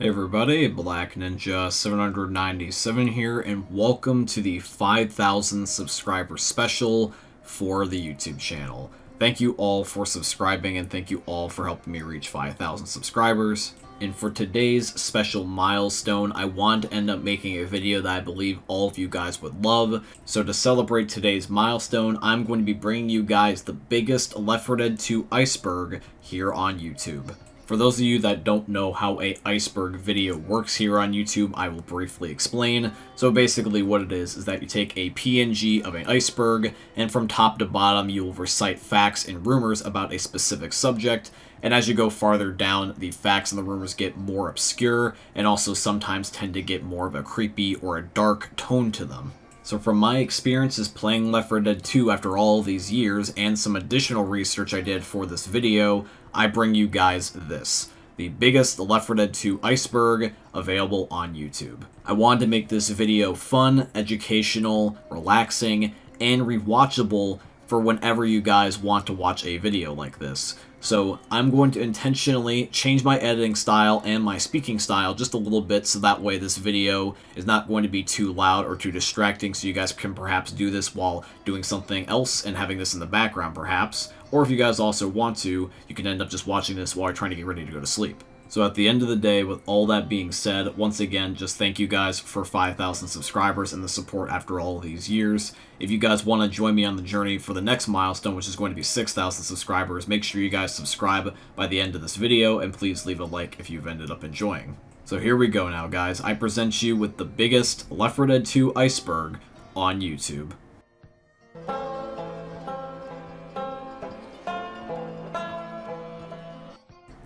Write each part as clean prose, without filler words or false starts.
Hey everybody, Black Ninja 797 here, and welcome to the 5,000 subscriber special for the YouTube channel. Thank you all for subscribing, and thank you all for helping me reach 5,000 subscribers. And for today's special milestone, I wanted to end up making a video that I believe all of you guys would love. So to celebrate today's milestone, I'm going to be bringing you guys the biggest Left 4 Dead 2 Iceberg here on YouTube. For those of you that don't know how a Iceberg video works here on YouTube, I will briefly explain. So basically what it is that you take a PNG of an iceberg, and from top to bottom you will recite facts and rumors about a specific subject, and as you go farther down, the facts and the rumors get more obscure, and also sometimes tend to get more of a creepy or a dark tone to them. So from my experiences playing Left 4 Dead 2 after all these years, and some additional research I did for this video, I bring you guys this. The biggest Left 4 Dead 2 Iceberg available on YouTube. I wanted to make this video fun, educational, relaxing, and rewatchable for whenever you guys want to watch a video like this. So I'm going to intentionally change my editing style and my speaking style just a little bit, so that way this video is not going to be too loud or too distracting, so you guys can perhaps do this while doing something else and having this in the background perhaps. Or if you guys also want to, you can end up just watching this while you're trying to get ready to go to sleep. So at the end of the day, with all that being said, once again, just thank you guys for 5,000 subscribers and the support after all these years. If you guys want to join me on the journey for the next milestone, which is going to be 6,000 subscribers, make sure you guys subscribe by the end of this video, and please leave a like if you've ended up enjoying. So here we go now, guys. I present you with the biggest Left 4 Dead 2 Iceberg on YouTube.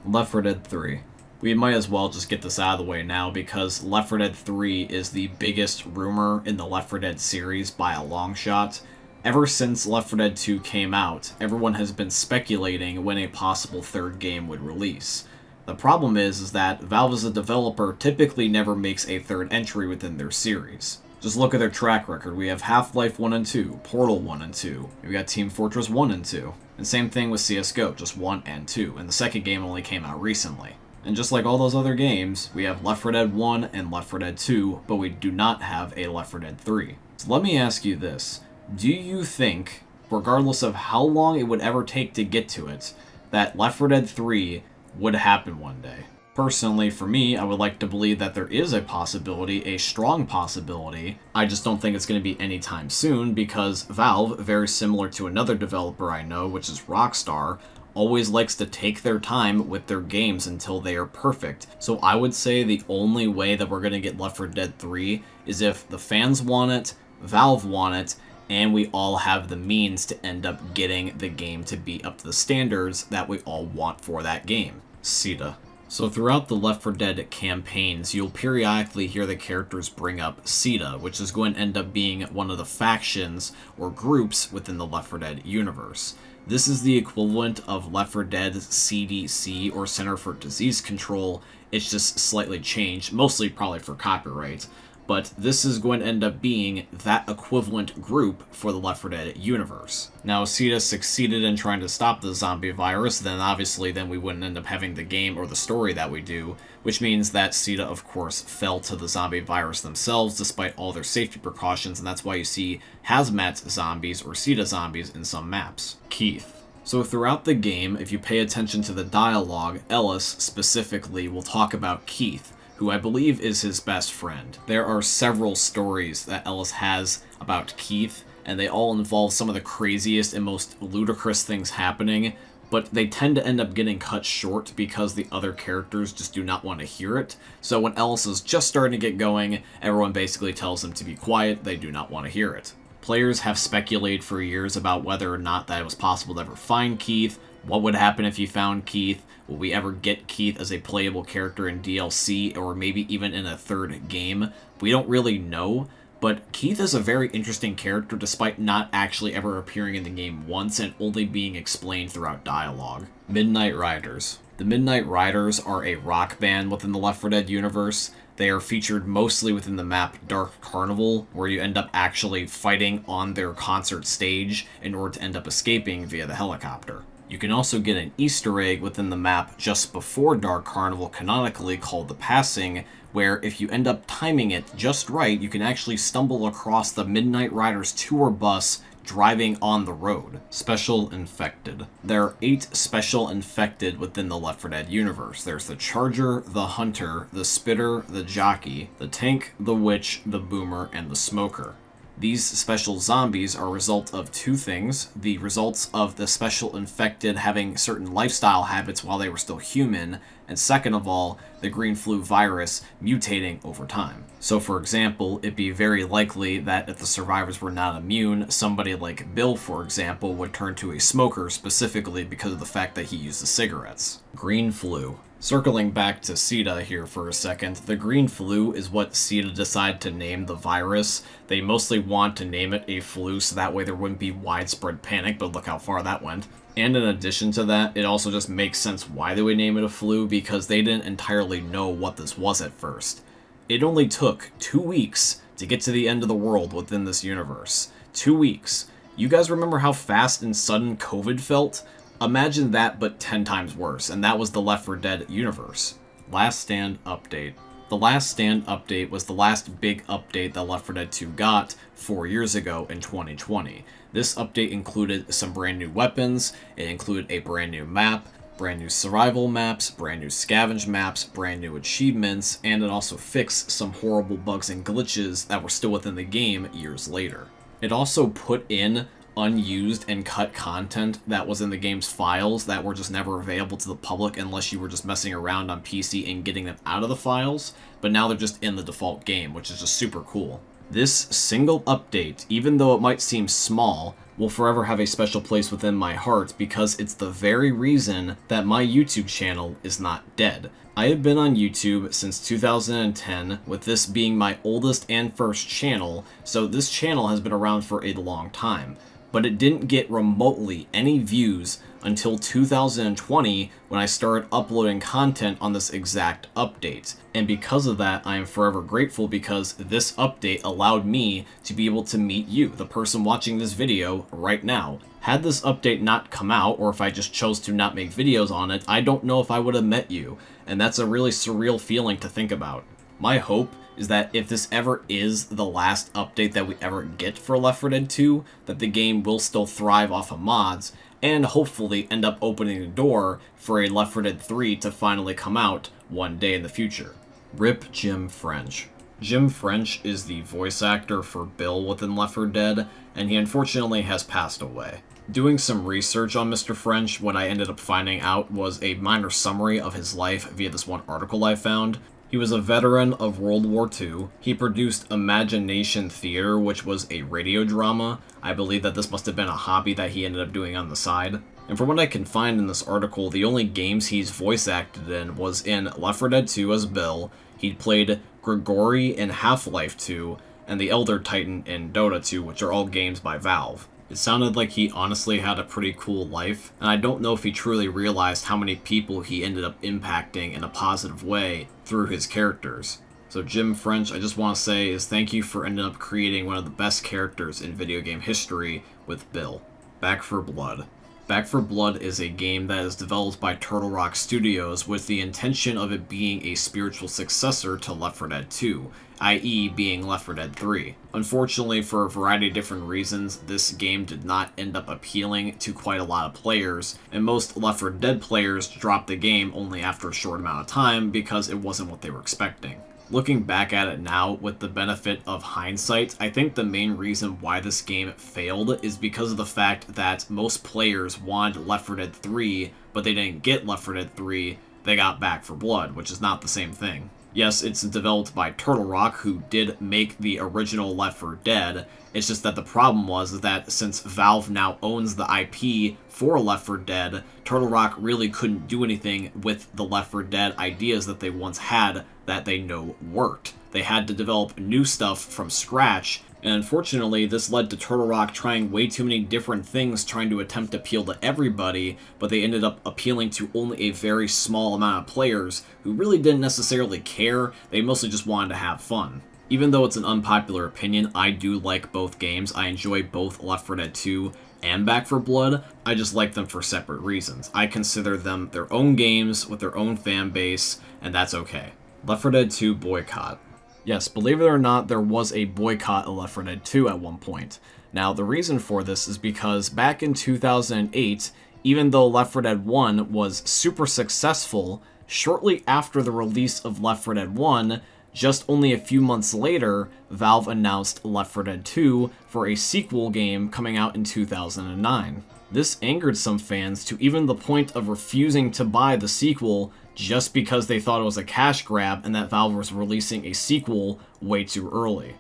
Left 4 Dead 3. We might as well just get this out of the way now, because Left 4 Dead 3 is the biggest rumor in the Left 4 Dead series by a long shot. Ever since Left 4 Dead 2 came out, everyone has been speculating when a possible third game would release. The problem is that Valve as a developer typically never makes a third entry within their series. Just look at their track record. We have Half-Life 1 and 2, Portal 1 and 2, we got Team Fortress 1 and 2, and same thing with CSGO, just 1 and 2, and the second game only came out recently. And just like all those other games, we have Left 4 Dead 1 and Left 4 Dead 2, but we do not have a Left 4 Dead 3. So let me ask you this. Do you think, regardless of how long it would ever take to get to it, that Left 4 Dead 3 would happen one day? Personally, for me, I would like to believe that there is a possibility, a strong possibility. I just don't think it's going to be anytime soon, because Valve, very similar to another developer I know, which is Rockstar, always likes to take their time with their games until they are perfect. So I would say the only way that we're going to get Left 4 Dead 3 is if the fans want it, Valve want it, and we all have the means to end up getting the game to be up to the standards that we all want for that game. Sita. So throughout the Left 4 Dead campaigns, you'll periodically hear the characters bring up Sita, which is going to end up being one of the factions or groups within the Left 4 Dead universe. This is the equivalent of Left 4 Dead's CDC, or Center for Disease Control. It's just slightly changed, mostly probably for copyright. But this is going to end up being that equivalent group for the Left 4 Dead universe. Now, if Sita succeeded in trying to stop the zombie virus, then obviously we wouldn't end up having the game or the story that we do, which means that Sita, of course, fell to the zombie virus themselves despite all their safety precautions, and that's why you see hazmat zombies or Sita zombies in some maps. Keith. So throughout the game, if you pay attention to the dialogue, Ellis specifically will talk about Keith, who I believe is his best friend. There are several stories that Ellis has about Keith, and they all involve some of the craziest and most ludicrous things happening, but they tend to end up getting cut short because the other characters just do not want to hear it. So when Ellis is just starting to get going, everyone basically tells him to be quiet, they do not want to hear it. Players have speculated for years about whether or not that it was possible to ever find Keith, what would happen if you found Keith, will we ever get Keith as a playable character in DLC, or maybe even in a third game? We don't really know, but Keith is a very interesting character despite not actually ever appearing in the game once and only being explained throughout dialogue. Midnight Riders. The Midnight Riders are a rock band within the Left 4 Dead universe. They are featured mostly within the map Dark Carnival, where you end up actually fighting on their concert stage in order to end up escaping via the helicopter. You can also get an Easter egg within the map just before Dark Carnival, canonically called the Passing, where if you end up timing it just right, you can actually stumble across the Midnight Riders tour bus driving on the road. Special Infected. There are 8 Special Infected within the Left 4 Dead universe. There's the Charger, the Hunter, the Spitter, the Jockey, the Tank, the Witch, the Boomer, and the Smoker. These special zombies are a result of 2 things: the results of the Special Infected having certain lifestyle habits while they were still human, and second of all, the green flu virus mutating over time. So for example, it'd be very likely that if the survivors were not immune, somebody like Bill, for example, would turn to a smoker specifically because of the fact that he uses cigarettes. Green flu. Circling back to CETA here for a second, the green flu is what CETA decided to name the virus. They mostly want to name it a flu so that way there wouldn't be widespread panic, but look how far that went. And in addition to that, it also just makes sense why they would name it a flu, because they didn't entirely know what this was at first. It only took 2 weeks to get to the end of the world within this universe. 2 weeks. You guys remember how fast and sudden COVID felt? Imagine that, but 10 times worse, and that was the Left 4 Dead universe. Last Stand Update. The Last Stand Update was the last big update that Left 4 Dead 2 got 4 years ago in 2020. This update included some brand new weapons, it included a brand new map, brand new survival maps, brand new scavenge maps, brand new achievements, and it also fixed some horrible bugs and glitches that were still within the game years later. It also put in unused and cut content that was in the game's files that were just never available to the public unless you were just messing around on PC and getting them out of the files, but now they're just in the default game, which is just super cool. This single update, even though it might seem small, will forever have a special place within my heart because it's the very reason that my YouTube channel is not dead. I have been on YouTube since 2010, with this being my oldest and first channel, so this channel has been around for a long time. But it didn't get remotely any views until 2020 when I started uploading content on this exact update. And because of that, I am forever grateful because this update allowed me to be able to meet you, the person watching this video right now. Had this update not come out, or if I just chose to not make videos on it, I don't know if I would have met you. And that's a really surreal feeling to think about. My hope is that if this ever is the last update that we ever get for Left 4 Dead 2, that the game will still thrive off of mods, and hopefully end up opening the door for a Left 4 Dead 3 to finally come out one day in the future. RIP Jim French. Jim French is the voice actor for Bill within Left 4 Dead, and he unfortunately has passed away. Doing some research on Mr. French, what I ended up finding out was a minor summary of his life via this one article I found. He was a veteran of World War II. He produced Imagination Theater, which was a radio drama. I believe that this must have been a hobby that he ended up doing on the side. And from what I can find in this article, the only games he's voice acted in was in Left 4 Dead 2 as Bill. He played Grigori in Half-Life 2, and the Elder Titan in Dota 2, which are all games by Valve. It sounded like he honestly had a pretty cool life, and I don't know if he truly realized how many people he ended up impacting in a positive way through his characters. So Jim French, I just want to say is thank you for ending up creating one of the best characters in video game history with Bill. Back 4 Blood. Back 4 Blood is a game that is developed by Turtle Rock Studios with the intention of it being a spiritual successor to Left 4 Dead 2, i.e. being Left 4 Dead 3. Unfortunately, for a variety of different reasons, this game did not end up appealing to quite a lot of players, and most Left 4 Dead players dropped the game only after a short amount of time because it wasn't what they were expecting. Looking back at it now, with the benefit of hindsight, I think the main reason why this game failed is because of the fact that most players wanted Left 4 Dead 3, but they didn't get Left 4 Dead 3, they got Back 4 Blood, which is not the same thing. Yes, it's developed by Turtle Rock, who did make the original Left 4 Dead. It's just that the problem was that since Valve now owns the IP for Left 4 Dead, Turtle Rock really couldn't do anything with the Left 4 Dead ideas that they once had that they know worked. They had to develop new stuff from scratch, and unfortunately this led to Turtle Rock trying way too many different things trying to attempt to appeal to everybody, but they ended up appealing to only a very small amount of players who really didn't necessarily care, they mostly just wanted to have fun. Even though it's an unpopular opinion, I do like both games. I enjoy both Left 4 Dead 2 and Back 4 Blood. I just like them for separate reasons. I consider them their own games with their own fan base, and that's okay. Left 4 Dead 2 boycott. Yes, believe it or not, there was a boycott of Left 4 Dead 2 at one point. Now, the reason for this is because back in 2008, even though Left 4 Dead 1 was super successful, shortly after the release of Left 4 Dead 1, just only a few months later, Valve announced Left 4 Dead 2 for a sequel game coming out in 2009. This angered some fans to even the point of refusing to buy the sequel just because they thought it was a cash grab and that Valve was releasing a sequel way too early.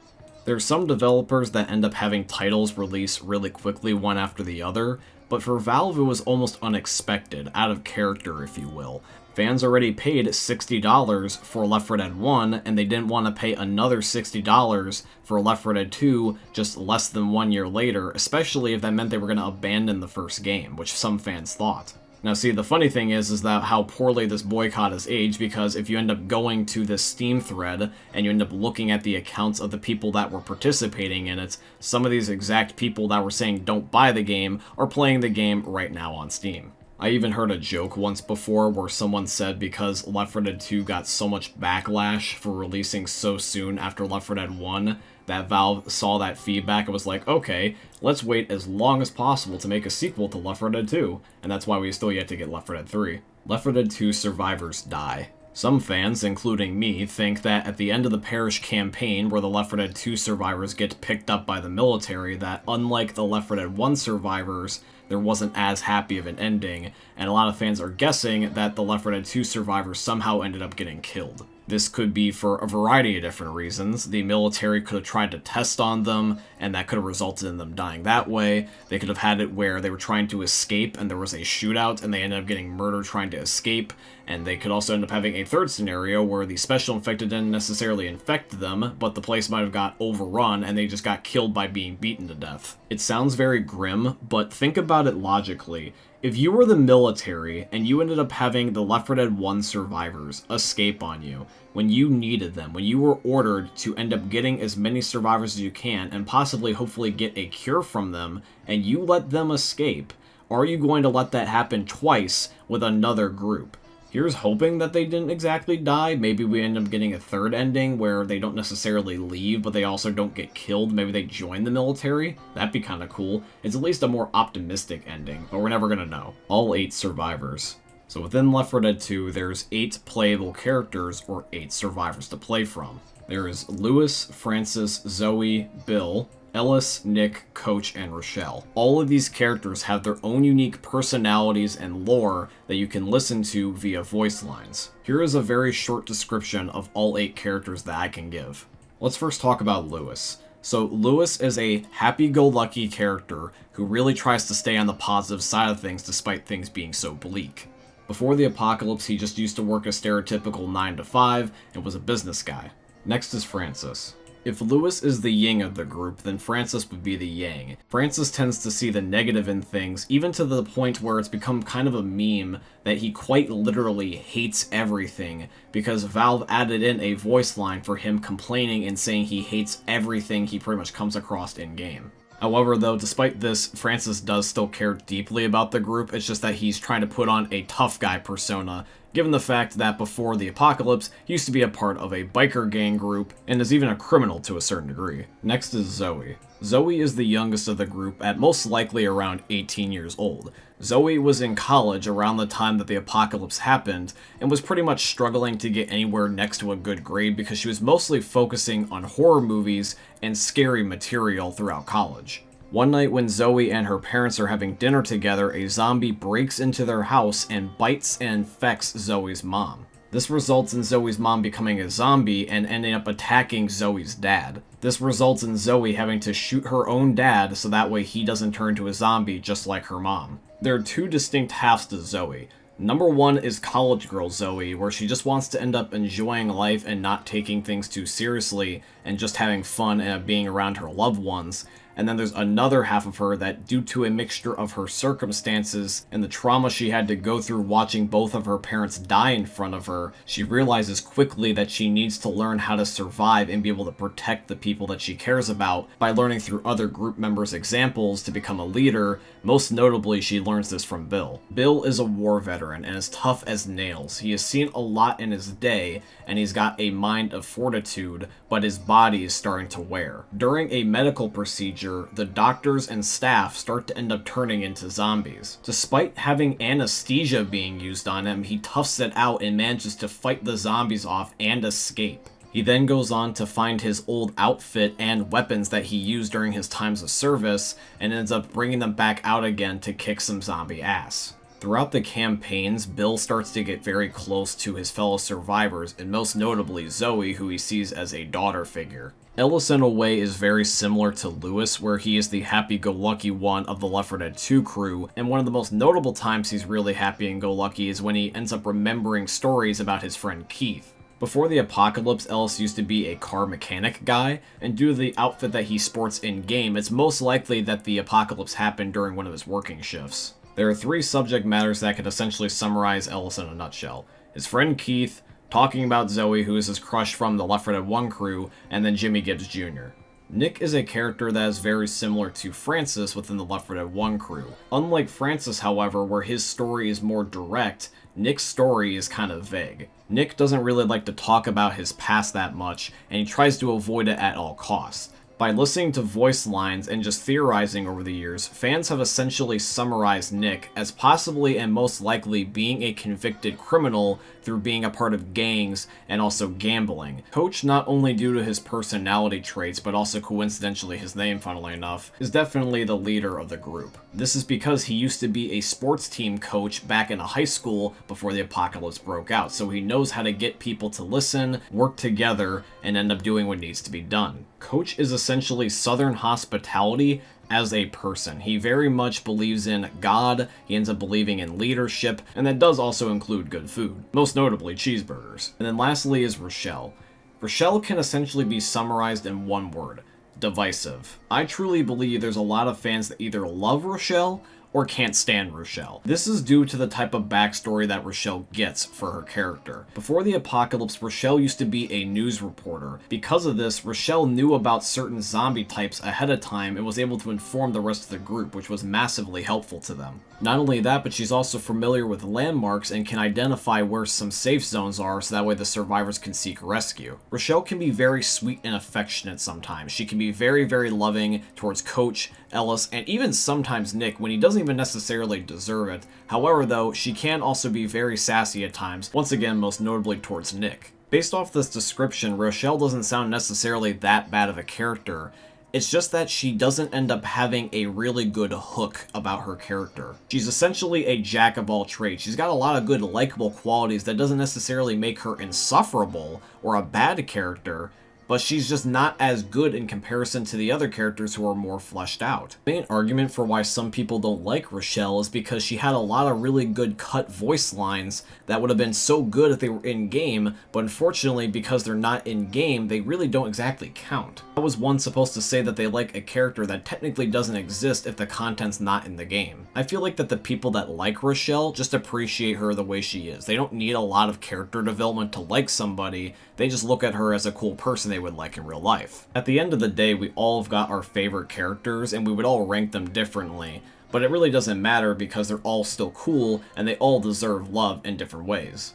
There's some developers that end up having titles release really quickly one after the other, but for Valve it was almost unexpected, out of character if you will. Fans already paid $60 for Left 4 Dead 1, and they didn't want to pay another $60 for Left 4 Dead 2 just less than 1 year later, especially if that meant they were going to abandon the first game, which some fans thought. Now see, the funny thing is that how poorly this boycott has aged, because if you end up going to this Steam thread and you end up looking at the accounts of the people that were participating in it, some of these exact people that were saying don't buy the game are playing the game right now on Steam. I even heard a joke once before where someone said because Left 4 Dead 2 got so much backlash for releasing so soon after Left 4 Dead 1, that Valve saw that feedback and was like, okay, let's wait as long as possible to make a sequel to Left 4 Dead 2, and that's why we still yet to get Left 4 Dead 3. Left 4 Dead 2 survivors die. Some fans, including me, think that at the end of the Parish campaign, where the Left 4 Dead 2 survivors get picked up by the military, that unlike the Left 4 Dead 1 survivors, there wasn't as happy of an ending, and a lot of fans are guessing that the Left 4 Dead 2 survivors somehow ended up getting killed. This could be for a variety of different reasons. The military could have tried to test on them, and that could have resulted in them dying that way. They could have had it where they were trying to escape, and there was a shootout, and they ended up getting murdered trying to escape. And they could also end up having a third scenario where the special infected didn't necessarily infect them, but the place might have got overrun, and they just got killed by being beaten to death. It sounds very grim, but think about it logically. If you were the military, and you ended up having the Left 4 Dead 1 survivors escape on you, when you needed them, when you were ordered to end up getting as many survivors as you can, and possibly hopefully get a cure from them, and you let them escape, are you going to let that happen twice with another group? Here's hoping that they didn't exactly die. Maybe we end up getting a third ending where they don't necessarily leave, but they also don't get killed. Maybe they join the military. That'd be kind of cool. It's at least a more optimistic ending, but we're never going to know. All 8 survivors. So within Left 4 Dead 2, there's 8 playable characters, or 8 survivors to play from. There is Lewis, Francis, Zoe, Bill, Ellis, Nick, Coach, and Rochelle. All of these characters have their own unique personalities and lore that you can listen to via voice lines. Here is a very short description of all 8 characters that I can give. Let's first talk about Lewis. So Lewis is a happy-go-lucky character who really tries to stay on the positive side of things despite things being so bleak. Before the apocalypse, he just used to work a stereotypical 9 to 5 and was a business guy. Next is Francis. If Lewis is the yin of the group, then Francis would be the yang. Francis tends to see the negative in things, even to the point where it's become kind of a meme that he quite literally hates everything, because Valve added in a voice line for him complaining and saying he hates everything he pretty much comes across in-game. However, though, despite this, Francis does still care deeply about the group. It's just that he's trying to put on a tough guy persona, given the fact that before the apocalypse, he used to be a part of a biker gang group, and is even a criminal to a certain degree. Next is Zoe. Zoe is the youngest of the group, at most likely around 18 years old. Zoe was in college around the time that the apocalypse happened, and was pretty much struggling to get anywhere next to a good grade because she was mostly focusing on horror movies and scary material throughout college. One night when Zoe and her parents are having dinner together, a zombie breaks into their house and bites and infects Zoe's mom. This results in Zoe's mom becoming a zombie and ending up attacking Zoe's dad. This results in Zoe having to shoot her own dad so that way he doesn't turn to a zombie just like her mom. There are 2 distinct halves to Zoe. Number 1 is college girl Zoe, where she just wants to end up enjoying life and not taking things too seriously and just having fun and being around her loved ones. and then there's another half of her that, due to a mixture of her circumstances and the trauma she had to go through watching both of her parents die in front of her, she realizes quickly that she needs to learn how to survive and be able to protect the people that she cares about by learning through other group members' examples to become a leader. Most notably, she learns this from Bill. Bill is a war veteran and is tough as nails. He has seen a lot in his day, and he's got a mind of fortitude, but his body is starting to wear. During a medical procedure, the doctors and staff start to end up turning into zombies. Despite having anesthesia being used on him, he toughs it out and manages to fight the zombies off and escape. He then goes on to find his old outfit and weapons that he used during his times of service, and ends up bringing them back out again to kick some zombie ass. Throughout the campaigns, Bill starts to get very close to his fellow survivors, and most notably Zoe, who he sees as a daughter figure. Ellis, in a way, is very similar to Lewis, where he is the happy-go-lucky one of the Left 4 Dead 2 crew, and one of the most notable times he's really happy and go-lucky is when he ends up remembering stories about his friend Keith. Before the apocalypse, Ellis used to be a car mechanic guy, and due to the outfit that he sports in-game, it's most likely that the apocalypse happened during one of his working shifts. There are 3 subject matters that could essentially summarize Ellis in a nutshell. His friend Keith, talking about Zoe, who is his crush from the Left 4 Dead 1 crew, and then Jimmy Gibbs Jr. Nick is a character that is very similar to Francis within the Left 4 Dead 1 crew. Unlike Francis, however, where his story is more direct, Nick's story is kind of vague. Nick doesn't really like to talk about his past that much, and he tries to avoid it at all costs. By listening to voice lines and just theorizing over the years, fans have essentially summarized Nick as possibly and most likely being a convicted criminal through being a part of gangs and also gambling. Coach, not only due to his personality traits, but also coincidentally his name, funnily enough, is definitely the leader of the group. This is because he used to be a sports team coach back in high school before the apocalypse broke out, so he knows how to get people to listen, work together, and end up doing what needs to be done. Coach is essentially Southern hospitality as a person. He very much believes in God, he ends up believing in leadership, and that does also include good food, most notably cheeseburgers. And then lastly is Rochelle. Rochelle can essentially be summarized in one word: divisive. I truly believe there's a lot of fans that either love Rochelle or can't stand Rochelle. This is due to the type of backstory that Rochelle gets for her character. Before the apocalypse, Rochelle used to be a news reporter. Because of this, Rochelle knew about certain zombie types ahead of time and was able to inform the rest of the group, which was massively helpful to them. Not only that, but she's also familiar with landmarks and can identify where some safe zones are so that way the survivors can seek rescue. Rochelle can be very sweet and affectionate sometimes. She can be very, very loving towards Coach, Ellis, and even sometimes Nick when he doesn't even necessarily deserve it. However, though, she can also be very sassy at times, once again most notably towards Nick. Based off this description, Rochelle doesn't sound necessarily that bad of a character. It's just that she doesn't end up having a really good hook about her character. She's essentially a jack of all trades. She's got a lot of good likable qualities that doesn't necessarily make her insufferable or a bad character, but she's just not as good in comparison to the other characters who are more fleshed out. The main argument for why some people don't like Rochelle is because she had a lot of really good cut voice lines that would have been so good if they were in-game, but unfortunately because they're not in-game, they really don't exactly count. How is one supposed to say that they like a character that technically doesn't exist if the content's not in the game? I feel like that the people that like Rochelle just appreciate her the way she is. They don't need a lot of character development to like somebody, they just look at her as a cool person they would like in real life. At the end of the day, we all have got our favorite characters and we would all rank them differently, but it really doesn't matter because they're all still cool and they all deserve love in different ways.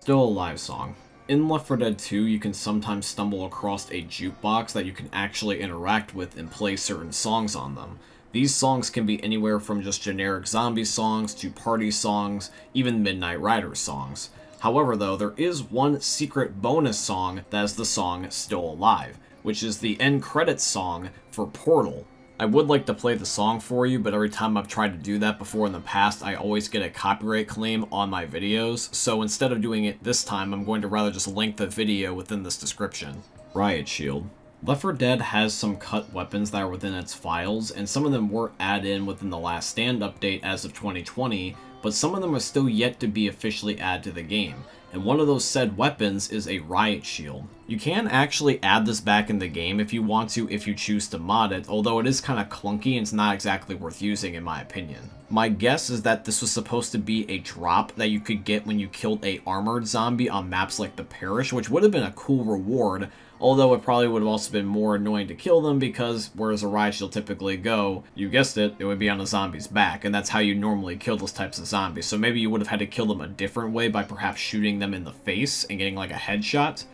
Still Alive song. In Left 4 Dead 2, you can sometimes stumble across a jukebox that you can actually interact with and play certain songs on them. These songs can be anywhere from just generic zombie songs to party songs, even Midnight Riders songs. However though, there is one secret bonus song that is the song Still Alive, which is the end credits song for Portal. I would like to play the song for you, but every time I've tried to do that before in the past, I always get a copyright claim on my videos, so instead of doing it this time, I'm going to rather just link the video within this description. Riot Shield. Left 4 Dead has some cut weapons that are within its files, and some of them were added in within the Last Stand update as of 2020, but some of them are still yet to be officially added to the game, and one of those said weapons is a riot shield. You can actually add this back in the game if you want to, if you choose to mod it, although it is kind of clunky and it's not exactly worth using in my opinion. My guess is that this was supposed to be a drop that you could get when you killed a armored zombie on maps like the Parish, which would have been a cool reward, although it probably would have also been more annoying to kill them because whereas a riot shield typically go, you guessed it, it would be on a zombie's back, and that's how you normally kill those types of zombies. So maybe you would have had to kill them a different way by perhaps shooting them in the face and getting like a headshot,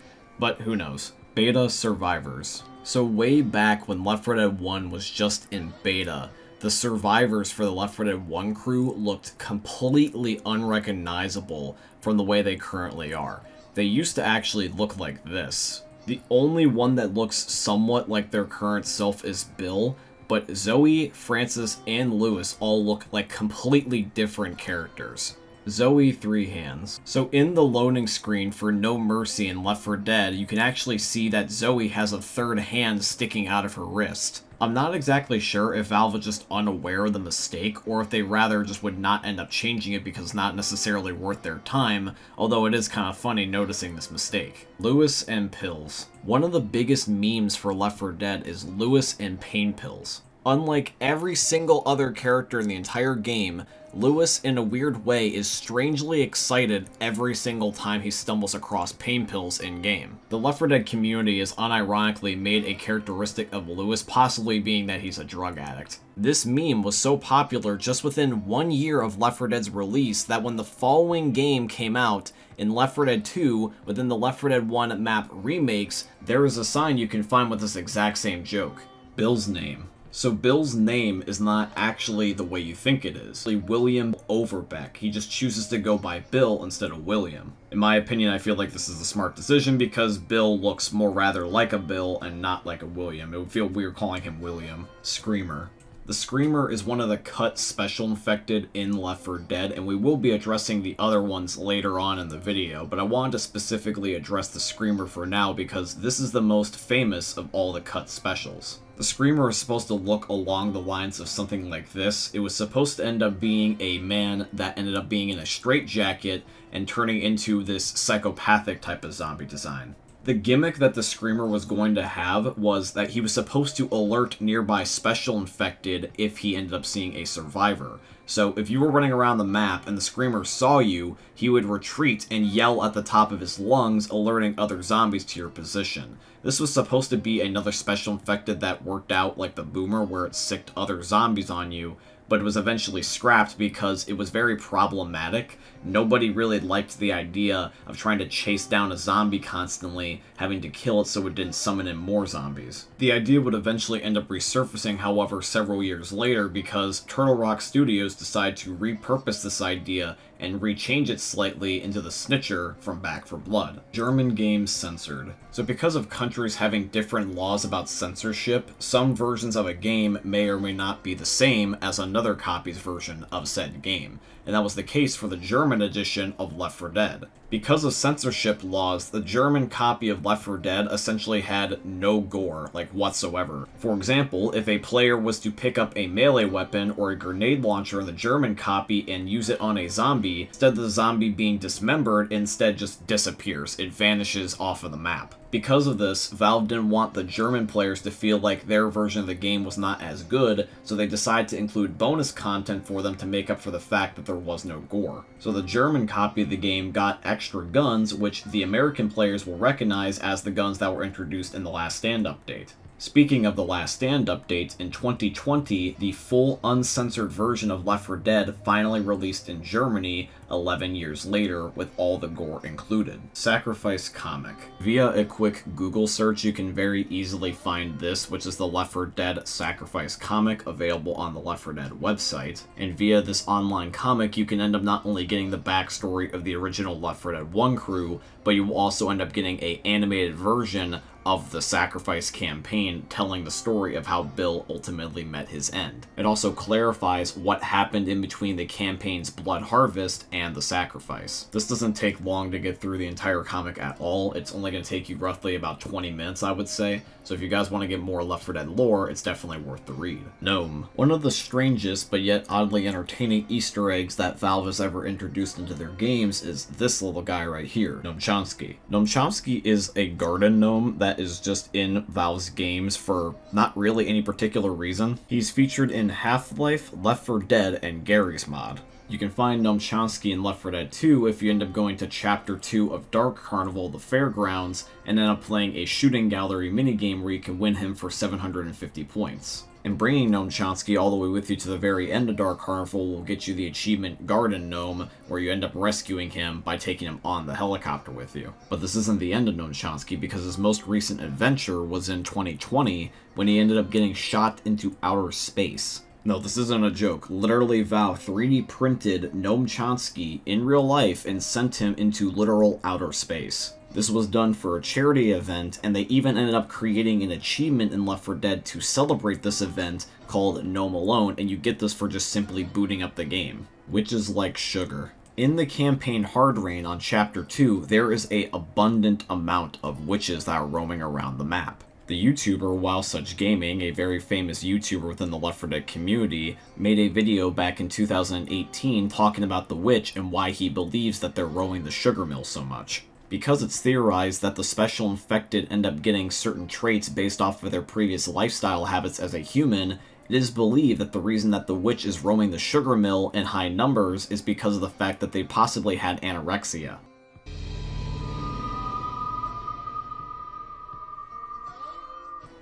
but who knows. Beta survivors. So way back when Left 4 Dead 1 was just in beta, the survivors for the Left 4 Dead 1 crew looked completely unrecognizable from the way they currently are. They used to actually look like this. The only one that looks somewhat like their current self is Bill, but Zoe, Francis, and Lewis all look like completely different characters. Zoe 3 hands. So in the loading screen for No Mercy in Left 4 Dead, you can actually see that Zoe has a third hand sticking out of her wrist. I'm not exactly sure if Valve was just unaware of the mistake, or if they rather just would not end up changing it because it's not necessarily worth their time, although it is kind of funny noticing this mistake. Lewis and pills. One of the biggest memes for Left 4 Dead is Lewis and pain pills. Unlike every single other character in the entire game, Lewis, in a weird way, is strangely excited every single time he stumbles across pain pills in-game. The Left 4 Dead community has unironically made a characteristic of Lewis possibly being that he's a drug addict. This meme was so popular just within 1 year of Left 4 Dead's release that when the following game came out, in Left 4 Dead 2, within the Left 4 Dead 1 map remakes, there is a sign you can find with this exact same joke. Bill's name. So Bill's name is not actually the way you think it is. William Overbeck. He just chooses to go by Bill instead of William. In my opinion, I feel like this is a smart decision because Bill looks more rather like a Bill and not like a William. It would feel weird calling him William. Screamer. The Screamer is one of the cut special infected in Left 4 Dead, and we will be addressing the other ones later on in the video, but I wanted to specifically address the Screamer for now because this is the most famous of all the cut specials. The Screamer is supposed to look along the lines of something like this. It was supposed to end up being a man that ended up being in a straitjacket and turning into this psychopathic type of zombie design. The gimmick that the Screamer was going to have was that he was supposed to alert nearby special infected if he ended up seeing a survivor. So if you were running around the map and the Screamer saw you, he would retreat and yell at the top of his lungs, alerting other zombies to your position. This was supposed to be another special infected that worked out like the Boomer, where it sicked other zombies on you, but it was eventually scrapped because it was very problematic. Nobody really liked the idea of trying to chase down a zombie constantly, having to kill it so it didn't summon in more zombies. The idea would eventually end up resurfacing, however, several years later because Turtle Rock Studios decided to repurpose this idea and rechange it slightly into the Snitcher from Back 4 Blood. German games censored. So because of countries having different laws about censorship, some versions of a game may or may not be the same as another copy's version of said game, and that was the case for the German edition of Left 4 Dead. Because of censorship laws, the German copy of Left 4 Dead essentially had no gore, like whatsoever. For example, if a player was to pick up a melee weapon or a grenade launcher in the German copy and use it on a zombie, instead of the zombie being dismembered, it instead just disappears. It vanishes off of the map. Because of this, Valve didn't want the German players to feel like their version of the game was not as good, so they decided to include bonus content for them to make up for the fact that there was no gore. So the German copy of the game got extra guns, which the American players will recognize as the guns that were introduced in the Last Stand update. Speaking of the Last Stand update, in 2020, the full uncensored version of Left 4 Dead finally released in Germany 11 years later with all the gore included. Sacrifice comic. Via a quick Google search, you can very easily find this, which is the Left 4 Dead Sacrifice comic available on the Left 4 Dead website. And via this online comic, you can end up not only getting the backstory of the original Left 4 Dead 1 crew, but you will also end up getting an animated version of the Sacrifice campaign, telling the story of how Bill ultimately met his end. It also clarifies what happened in between the campaign's Blood Harvest and the Sacrifice. This doesn't take long to get through the entire comic at all. It's only going to take you roughly about 20 minutes, I would say. So if you guys want to get more Left 4 Dead lore, it's definitely worth the read. Gnome. One of the strangest but yet oddly entertaining Easter eggs that Valve has ever introduced into their games is this little guy right here, Gnome Chomsky. Gnome Chomsky is a garden gnome that is just in Valve's games for not really any particular reason. He's featured in Half-Life, Left 4 Dead, and Gary's mod. You can find Gnome Chomsky in Left 4 Dead 2 if you end up going to Chapter 2 of Dark Carnival, the Fairgrounds, and end up playing a shooting gallery minigame where you can win him for 750 points. And bringing Gnome Chomsky all the way with you to the very end of Dark Carnival will get you the achievement Garden Gnome, where you end up rescuing him by taking him on the helicopter with you. But this isn't the end of Gnome Chomsky, because his most recent adventure was in 2020, when he ended up getting shot into outer space. No, this isn't a joke. Literally, Valve 3D printed Gnome Chomsky in real life and sent him into literal outer space. This was done for a charity event, and they even ended up creating an achievement in Left 4 Dead to celebrate this event called Gnome Alone, and you get this for just simply booting up the game. Witches like sugar. In the campaign Hard Rain on Chapter 2, there is an abundant amount of witches that are roaming around the map. The YouTuber While Such Gaming, a very famous YouTuber within the Left 4 Dead community, made a video back in 2018 talking about the witch and why he believes that they're roaming the sugar mill so much. Because it's theorized that the special infected end up getting certain traits based off of their previous lifestyle habits as a human, it is believed that the reason that the witch is roaming the sugar mill in high numbers is because of the fact that they possibly had anorexia.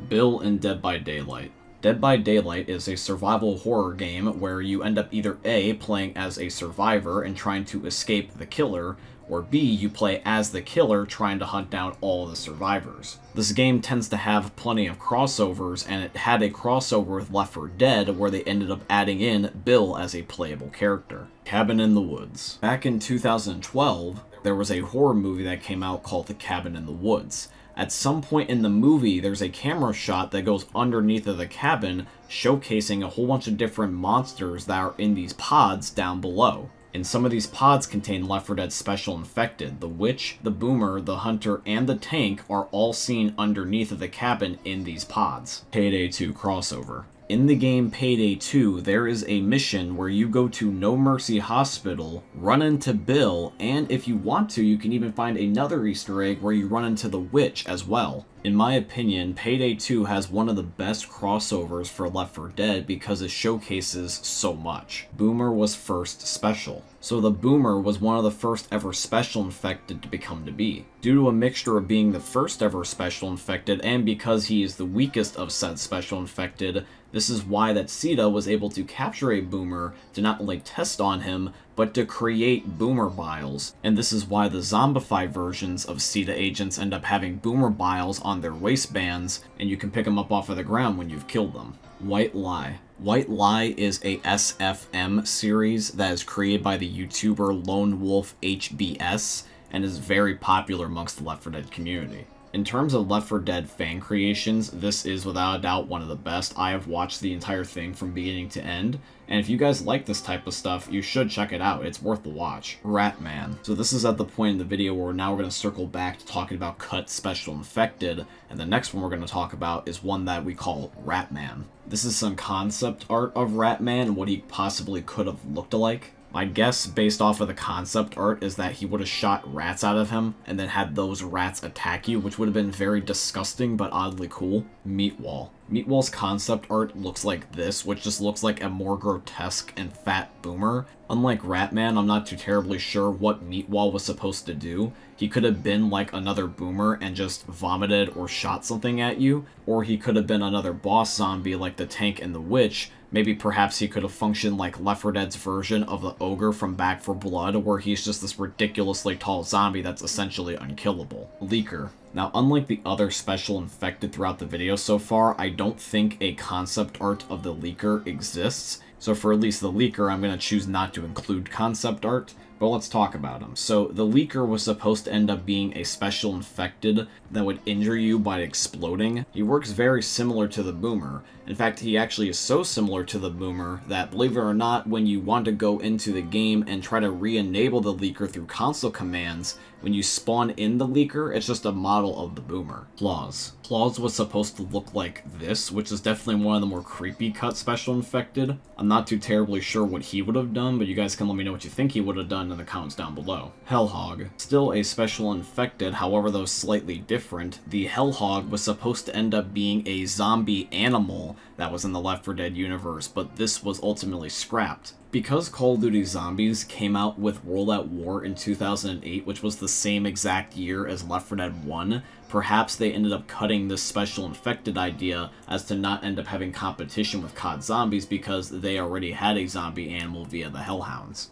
Bill in Dead by Daylight. Dead by Daylight is a survival horror game where you end up either A, playing as a survivor and trying to escape the killer, or B, you play as the killer trying to hunt down all the survivors. This game tends to have plenty of crossovers, and it had a crossover with Left 4 Dead where they ended up adding in Bill as a playable character. Cabin in the Woods. Back in 2012, there was a horror movie that came out called The Cabin in the Woods. At some point in the movie, there's a camera shot that goes underneath of the cabin, showcasing a whole bunch of different monsters that are in these pods down below. And some of these pods contain Left 4 Dead Special Infected. The Witch, the Boomer, the Hunter, and the Tank are all seen underneath of the cabin in these pods. Payday 2 crossover. In the game Payday 2, there is a mission where you go to No Mercy Hospital, run into Bill, and if you want to, you can even find another Easter egg where you run into the Witch as well. In my opinion, Payday 2 has one of the best crossovers for Left 4 Dead because it showcases so much. Boomer was first special. So the Boomer was one of the first ever Special Infected to become to be. Due to a mixture of being the first ever Special Infected and because he is the weakest of said Special Infected, this is why that Sita was able to capture a Boomer to not only test on him, but to create Boomer Biles. And this is why the zombified versions of Sita agents end up having Boomer Biles on their waistbands, and you can pick them up off of the ground when you've killed them. White Lie. White Lie is a SFM series that is created by the YouTuber Lone Wolf HBS and is very popular amongst the Left 4 Dead community. In terms of Left 4 Dead fan creations, this is without a doubt one of the best. I have watched the entire thing from beginning to end, and if you guys like this type of stuff, you should check it out. It's worth the watch. Ratman. So this is at the point in the video where now we're going to circle back to talking about Cut Special Infected, and the next one we're going to talk about is one that we call Ratman. This is some concept art of Ratman and what he possibly could have looked like. My guess, based off of the concept art, is that he would have shot rats out of him and then had those rats attack you, which would have been very disgusting but oddly cool. Meatwall. Meatwall's concept art looks like this, which just looks like a more grotesque and fat Boomer. Unlike Ratman, I'm not too terribly sure what Meatwall was supposed to do. He could have been like another Boomer and just vomited or shot something at you, or he could have been another boss zombie like the Tank and the Witch. Maybe perhaps he could have functioned like Left 4 Dead's version of the Ogre from Back 4 Blood, where he's just this ridiculously tall zombie that's essentially unkillable. Leaker. Now, unlike the other Special Infected throughout the video so far, I don't think a concept art of the Leaker exists. So for at least the leaker, I'm going to choose not to include concept art, but let's talk about him. So the leaker was supposed to end up being a special infected that would injure you by exploding. He works very similar to the boomer. In fact, he actually is so similar to the boomer that, believe it or not, when you want to go into the game and try to re-enable the leaker through console commands, when you spawn in the leaker, it's just a model of the boomer. Claws. Claws was supposed to look like this, which is definitely one of the more creepy cut special infected. I'm not too terribly sure what he would have done, but you guys can let me know what you think he would have done in the comments down below. Hellhog. Still a special infected, however though slightly different. The Hellhog was supposed to end up being a zombie animal that was in the Left 4 Dead universe, but this was ultimately scrapped. Because Call of Duty Zombies came out with World at War in 2008, which was the same exact year as Left 4 Dead 1, perhaps they ended up cutting this special infected idea as to not end up having competition with COD Zombies because they already had a zombie animal via the Hellhounds.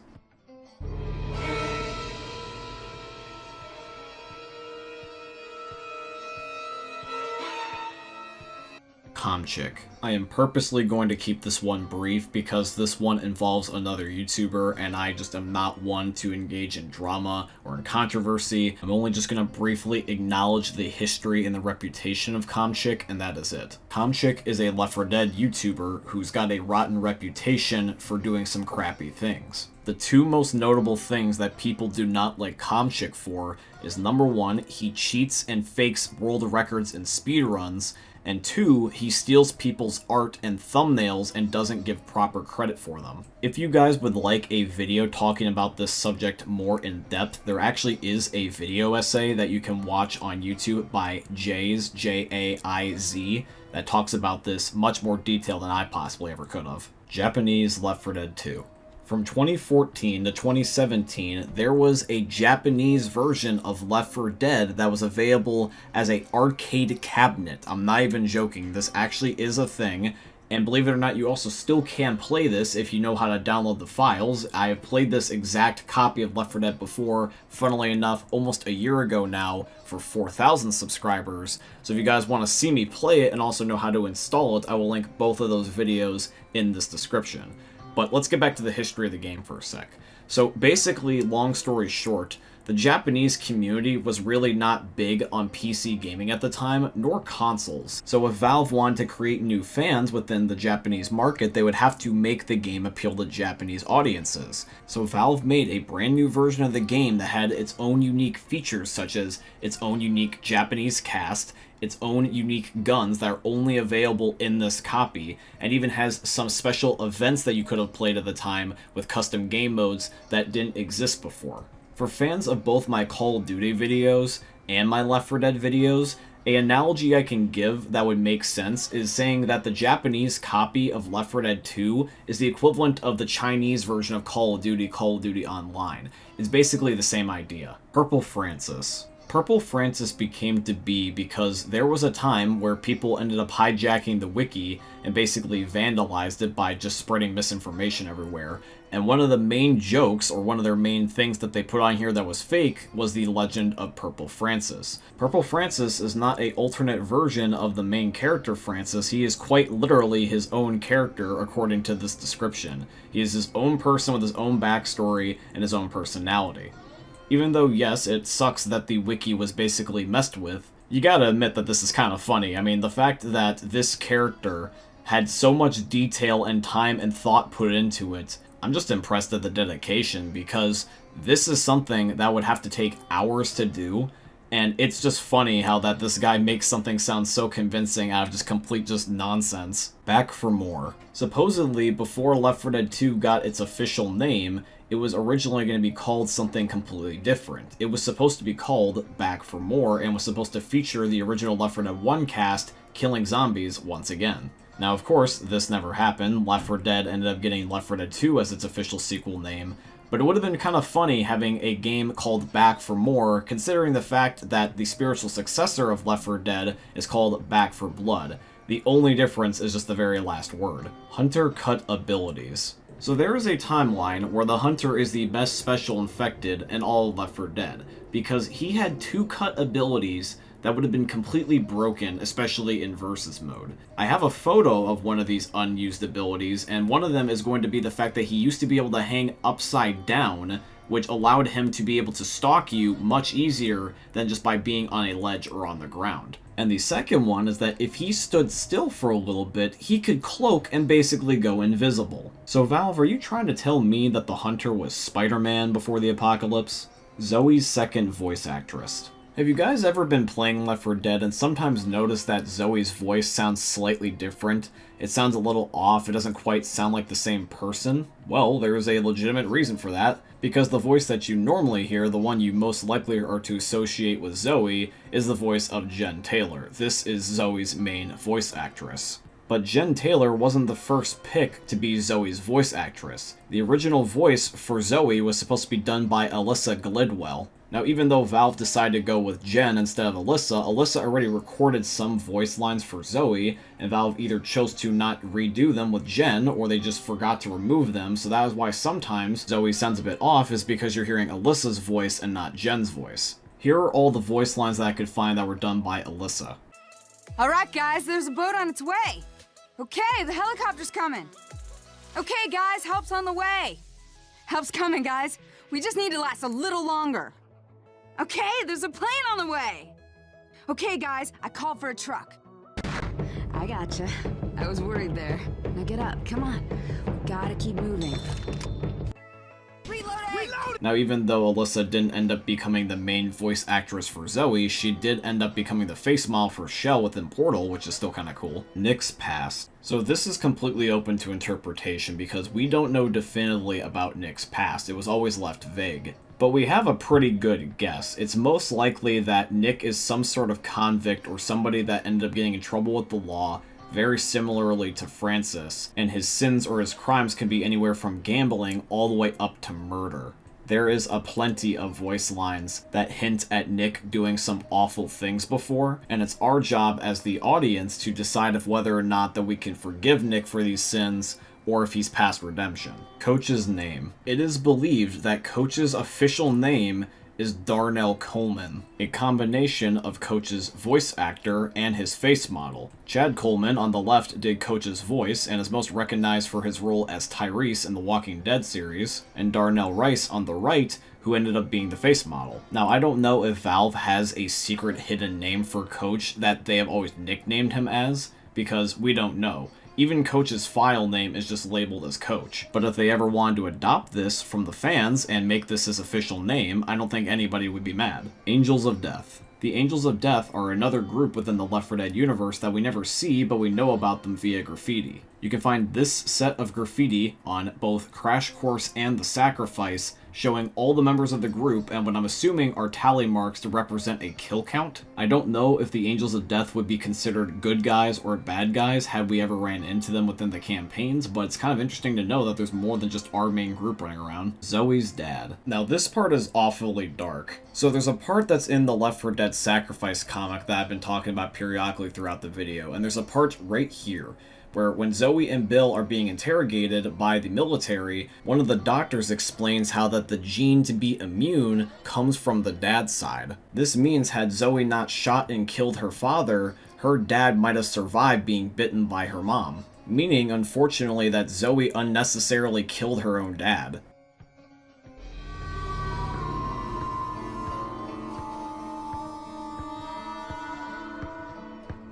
Comchick. I am purposely going to keep this one brief because this one involves another YouTuber and I just am not one to engage in drama or in controversy. I'm only just going to briefly acknowledge the history and the reputation of Comchick, and that is it. Comchick is a Left 4 Dead YouTuber who's got a rotten reputation for doing some crappy things. The two most notable things that people do not like Comchick for is number one, he cheats and fakes world records in speedruns, and two, he steals people's art and thumbnails and doesn't give proper credit for them. If you guys would like a video talking about this subject more in depth, there actually is a video essay that you can watch on YouTube by Jaiz, J-A-I-Z, that talks about this much more detail than I possibly ever could have. Japanese Left 4 Dead 2. From 2014 to 2017, there was a Japanese version of Left 4 Dead that was available as an arcade cabinet. I'm not even joking, this actually is a thing. And believe it or not, you also still can play this if you know how to download the files. I have played this exact copy of Left 4 Dead before, funnily enough, almost a year ago now, for 4,000 subscribers. So if you guys want to see me play it and also know how to install it, I will link both of those videos in this description. But let's get back to the history of the game for a sec. So basically, long story short, the Japanese community was really not big on PC gaming at the time, nor consoles. So if Valve wanted to create new fans within the Japanese market, they would have to make the game appeal to Japanese audiences. So Valve made a brand new version of the game that had its own unique features, such as its own unique Japanese cast, its own unique guns that are only available in this copy, and even has some special events that you could have played at the time with custom game modes that didn't exist before. For fans of both my Call of Duty videos and my Left 4 Dead videos, an analogy I can give that would make sense is saying that the Japanese copy of Left 4 Dead 2 is the equivalent of the Chinese version of Call of Duty Online. It's basically the same idea. Purple Francis. Purple Francis became to be because there was a time where people ended up hijacking the wiki and basically vandalized it by just spreading misinformation everywhere. And one of the main jokes, or one of their main things that they put on here that was fake, was the legend of Purple Francis. Purple Francis is not an alternate version of the main character Francis. He is quite literally his own character according to this description. He is his own person with his own backstory and his own personality. Even though, yes, it sucks that the wiki was basically messed with, you gotta admit that this is kind of funny. I mean, the fact that this character had so much detail and time and thought put into it, I'm just impressed at the dedication, because this is something that would have to take hours to do, and it's just funny how that this guy makes something sound so convincing out of just complete nonsense. Back for more. Supposedly, before Left 4 Dead 2 got its official name, it was originally going to be called something completely different. It was supposed to be called Back for More, and was supposed to feature the original Left 4 Dead 1 cast killing zombies once again. Now, of course, this never happened. Left 4 Dead ended up getting Left 4 Dead 2 as its official sequel name, but it would have been kind of funny having a game called Back for More, considering the fact that the spiritual successor of Left 4 Dead is called Back for Blood. The only difference is just the very last word. Hunter cut abilities. So there is a timeline where the Hunter is the best special infected in all of Left 4 Dead, because he had 2 cut abilities that would have been completely broken, especially in versus mode. I have a photo of one of these unused abilities, and one of them is going to be the fact that he used to be able to hang upside down, which allowed him to be able to stalk you much easier than just by being on a ledge or on the ground. And the second one is that if he stood still for a little bit, he could cloak and basically go invisible. So Valve, are you trying to tell me that the Hunter was Spider-Man before the apocalypse? Zoe's second voice actress. Have you guys ever been playing Left 4 Dead and sometimes noticed that Zoe's voice sounds slightly different? It sounds a little off, it doesn't quite sound like the same person? Well, there is a legitimate reason for that, because the voice that you normally hear, the one you most likely are to associate with Zoe, is the voice of Jen Taylor. This is Zoe's main voice actress. But Jen Taylor wasn't the first pick to be Zoe's voice actress. The original voice for Zoe was supposed to be done by Alyssa Glidwell. Now, even though Valve decided to go with Jen instead of Alyssa, Alyssa already recorded some voice lines for Zoe, and Valve either chose to not redo them with Jen, or they just forgot to remove them, so that is why sometimes Zoe sounds a bit off, is because you're hearing Alyssa's voice and not Jen's voice. Here are all the voice lines that I could find that were done by Alyssa. Alright guys, there's a boat on its way. Okay, the helicopter's coming. Okay guys, help's on the way. Help's coming guys, we just need to last a little longer. Okay, there's a plane on the way! Okay, guys, I called for a truck. I gotcha. I was worried there. Now get up, come on. We gotta keep moving. Reloading! Now, even though Alyssa didn't end up becoming the main voice actress for Zoe, she did end up becoming the face model for Shell within Portal, which is still kinda cool. Nick's past. So this is completely open to interpretation because we don't know definitively about Nick's past. It was always left vague. But we have a pretty good guess. It's most likely that Nick is some sort of convict or somebody that ended up getting in trouble with the law, very similarly to Francis, and his sins or his crimes can be anywhere from gambling all the way up to murder. There is a plenty of voice lines that hint at Nick doing some awful things before, and it's our job as the audience to decide if whether or not that we can forgive Nick for these sins, or if he's past redemption. Coach's name. It is believed that Coach's official name is Darnell Coleman, a combination of Coach's voice actor and his face model. Chad Coleman on the left did Coach's voice and is most recognized for his role as Tyrese in the Walking Dead series, and Darnell Rice on the right, who ended up being the face model. Now, I don't know if Valve has a secret hidden name for Coach that they have always nicknamed him as, because we don't know. Even Coach's file name is just labeled as Coach. But if they ever wanted to adopt this from the fans and make this his official name, I don't think anybody would be mad. Angels of Death. The Angels of Death are another group within the Left 4 Dead universe that we never see, but we know about them via graffiti. You can find this set of graffiti on both Crash Course and The Sacrifice, showing all the members of the group and what I'm assuming are tally marks to represent a kill count. I don't know if the Angels of Death would be considered good guys or bad guys had we ever ran into them within the campaigns, but it's kind of interesting to know that there's more than just our main group running around. Zoe's dad. Now this part is awfully dark. So there's a part that's in the Left 4 Dead Sacrifice comic that I've been talking about periodically throughout the video, and there's a part right here where when Zoe and Bill are being interrogated by the military, one of the doctors explains how that the gene to be immune comes from the dad's side. This means had Zoe not shot and killed her father, her dad might have survived being bitten by her mom. Meaning, unfortunately, that Zoe unnecessarily killed her own dad.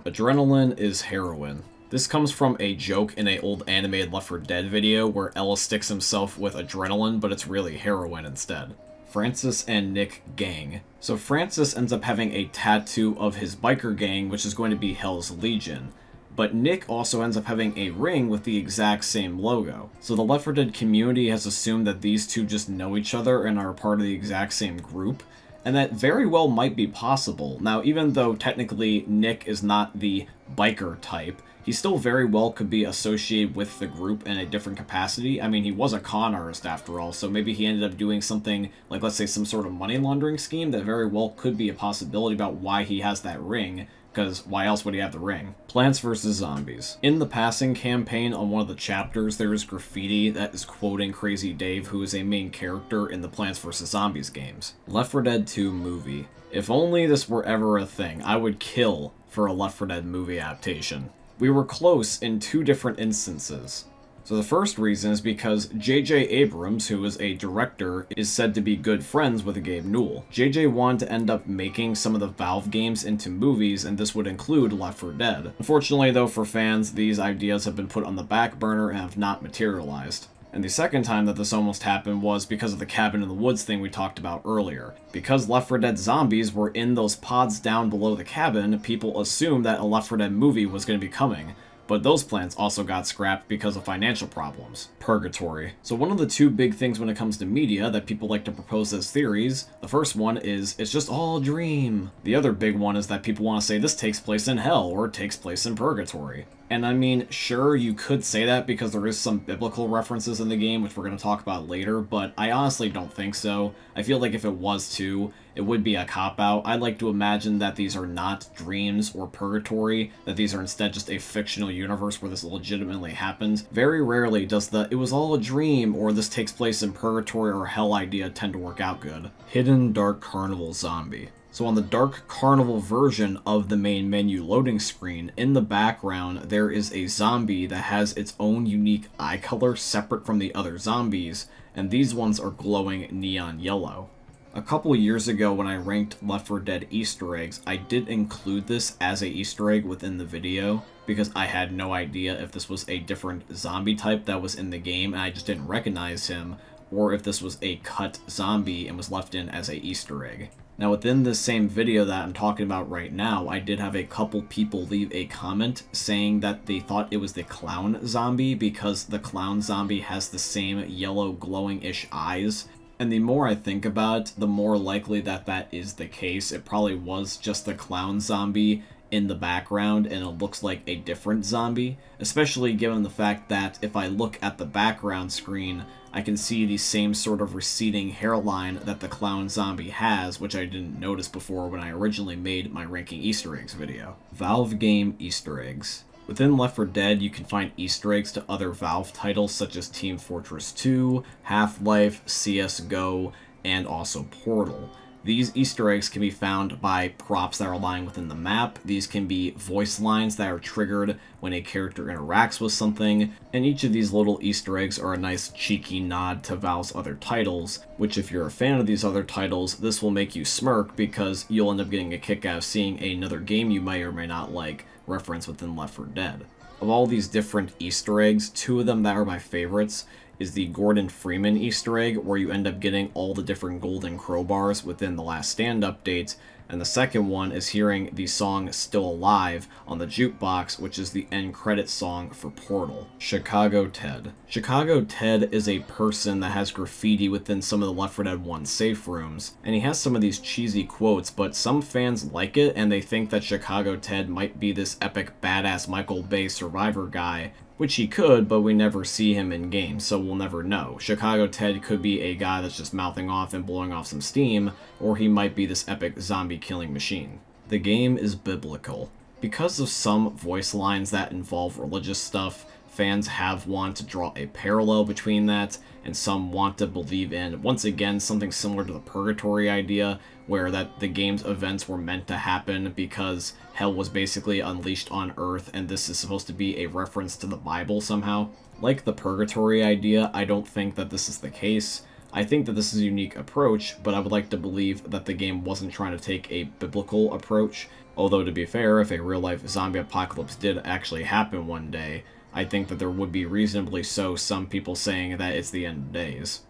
Adrenaline is heroin. This comes from a joke in an old animated Left 4 Dead video where Ellis sticks himself with adrenaline, but it's really heroin instead. Francis and Nick gang. So Francis ends up having a tattoo of his biker gang, which is going to be Hell's Legion. But Nick also ends up having a ring with the exact same logo. So the Left 4 Dead community has assumed that these two just know each other and are part of the exact same group. And that very well might be possible. Now, even though technically Nick is not the biker type, he still very well could be associated with the group in a different capacity. I mean, he was a con artist after all, so maybe he ended up doing something like, let's say, some sort of money laundering scheme that very well could be a possibility about why he has that ring. because why else would he have the ring? Plants vs. Zombies. In the passing campaign on one of the chapters, there is graffiti that is quoting Crazy Dave, who is a main character in the Plants vs. Zombies games. Left 4 Dead 2 movie. If only this were ever a thing, I would kill for a Left 4 Dead movie adaptation. We were close in 2 different instances. So the first reason is because J.J. Abrams, who is a director, is said to be good friends with Gabe Newell. J.J. wanted to end up making some of the Valve games into movies, and this would include Left 4 Dead. Unfortunately though, for fans, these ideas have been put on the back burner and have not materialized. And the second time that this almost happened was because of the cabin in the woods thing we talked about earlier. Because Left 4 Dead zombies were in those pods down below the cabin, people assumed that a Left 4 Dead movie was going to be coming. But those plans also got scrapped because of financial problems. Purgatory. So one of the 2 big things when it comes to media that people like to propose as theories, the first one is, it's just all a dream. The other big one is that people want to say this takes place in hell, or it takes place in purgatory. And I mean, sure, you could say that because there is some biblical references in the game, which we're going to talk about later, but I honestly don't think so. I feel like if it was to, it would be a cop-out. I'd like to imagine that these are not dreams or purgatory, that these are instead just a fictional universe where this legitimately happens. Very rarely does the, it was all a dream, or this takes place in purgatory or hell idea tend to work out good. Hidden Dark Carnival Zombie. So on the Dark Carnival version of the main menu loading screen, in the background there is a zombie that has its own unique eye color separate from the other zombies, and these ones are glowing neon yellow. A couple years ago when I ranked Left 4 Dead Easter eggs, I did include this as a Easter egg within the video, because I had no idea if this was a different zombie type that was in the game and I just didn't recognize him, or if this was a cut zombie and was left in as a Easter egg. Now within this same video that I'm talking about right now, I did have a couple people leave a comment saying that they thought it was the clown zombie because the clown zombie has the same yellow glowing-ish eyes. And the more I think about it, the more likely that that is the case. It probably was just the clown zombie in the background and it looks like a different zombie, especially given the fact that if I look at the background screen, I can see the same sort of receding hairline that the clown zombie has, which I didn't notice before when I originally made my ranking Easter eggs video. Valve game Easter eggs. Within Left 4 Dead, you can find Easter eggs to other Valve titles such as Team Fortress 2, Half-Life, CSGO, and also Portal. These Easter eggs can be found by props that are lying within the map. These can be voice lines that are triggered when a character interacts with something, and each of these little Easter eggs are a nice cheeky nod to Valve's other titles, which if you're a fan of these other titles, this will make you smirk because you'll end up getting a kick out of seeing another game you may or may not like reference within Left 4 Dead. Of all these different Easter eggs, 2 of them that are my favorites is the Gordon Freeman Easter egg, where you end up getting all the different golden crowbars within the Last Stand update, and the second one is hearing the song Still Alive on the jukebox, which is the end credit song for Portal. Chicago Ted. Chicago Ted is a person that has graffiti within some of the Left 4 Dead 1 safe rooms, and he has some of these cheesy quotes, but some fans like it and they think that Chicago Ted might be this epic badass Michael Bay survivor guy, which he could, but we never see him in game, so we'll never know. Chicago Ted could be a guy that's just mouthing off and blowing off some steam, or he might be this epic zombie-killing machine. The game is biblical. Because of some voice lines that involve religious stuff, fans have wanted to draw a parallel between that, and some want to believe in, once again, something similar to the Purgatory idea, where that the game's events were meant to happen because hell was basically unleashed on Earth, and this is supposed to be a reference to the Bible somehow. Like the Purgatory idea, I don't think that this is the case. I think that this is a unique approach, but I would like to believe that the game wasn't trying to take a biblical approach, although to be fair, if a real-life zombie apocalypse did actually happen one day, I think that there would be reasonably so some people saying that it's the end of days.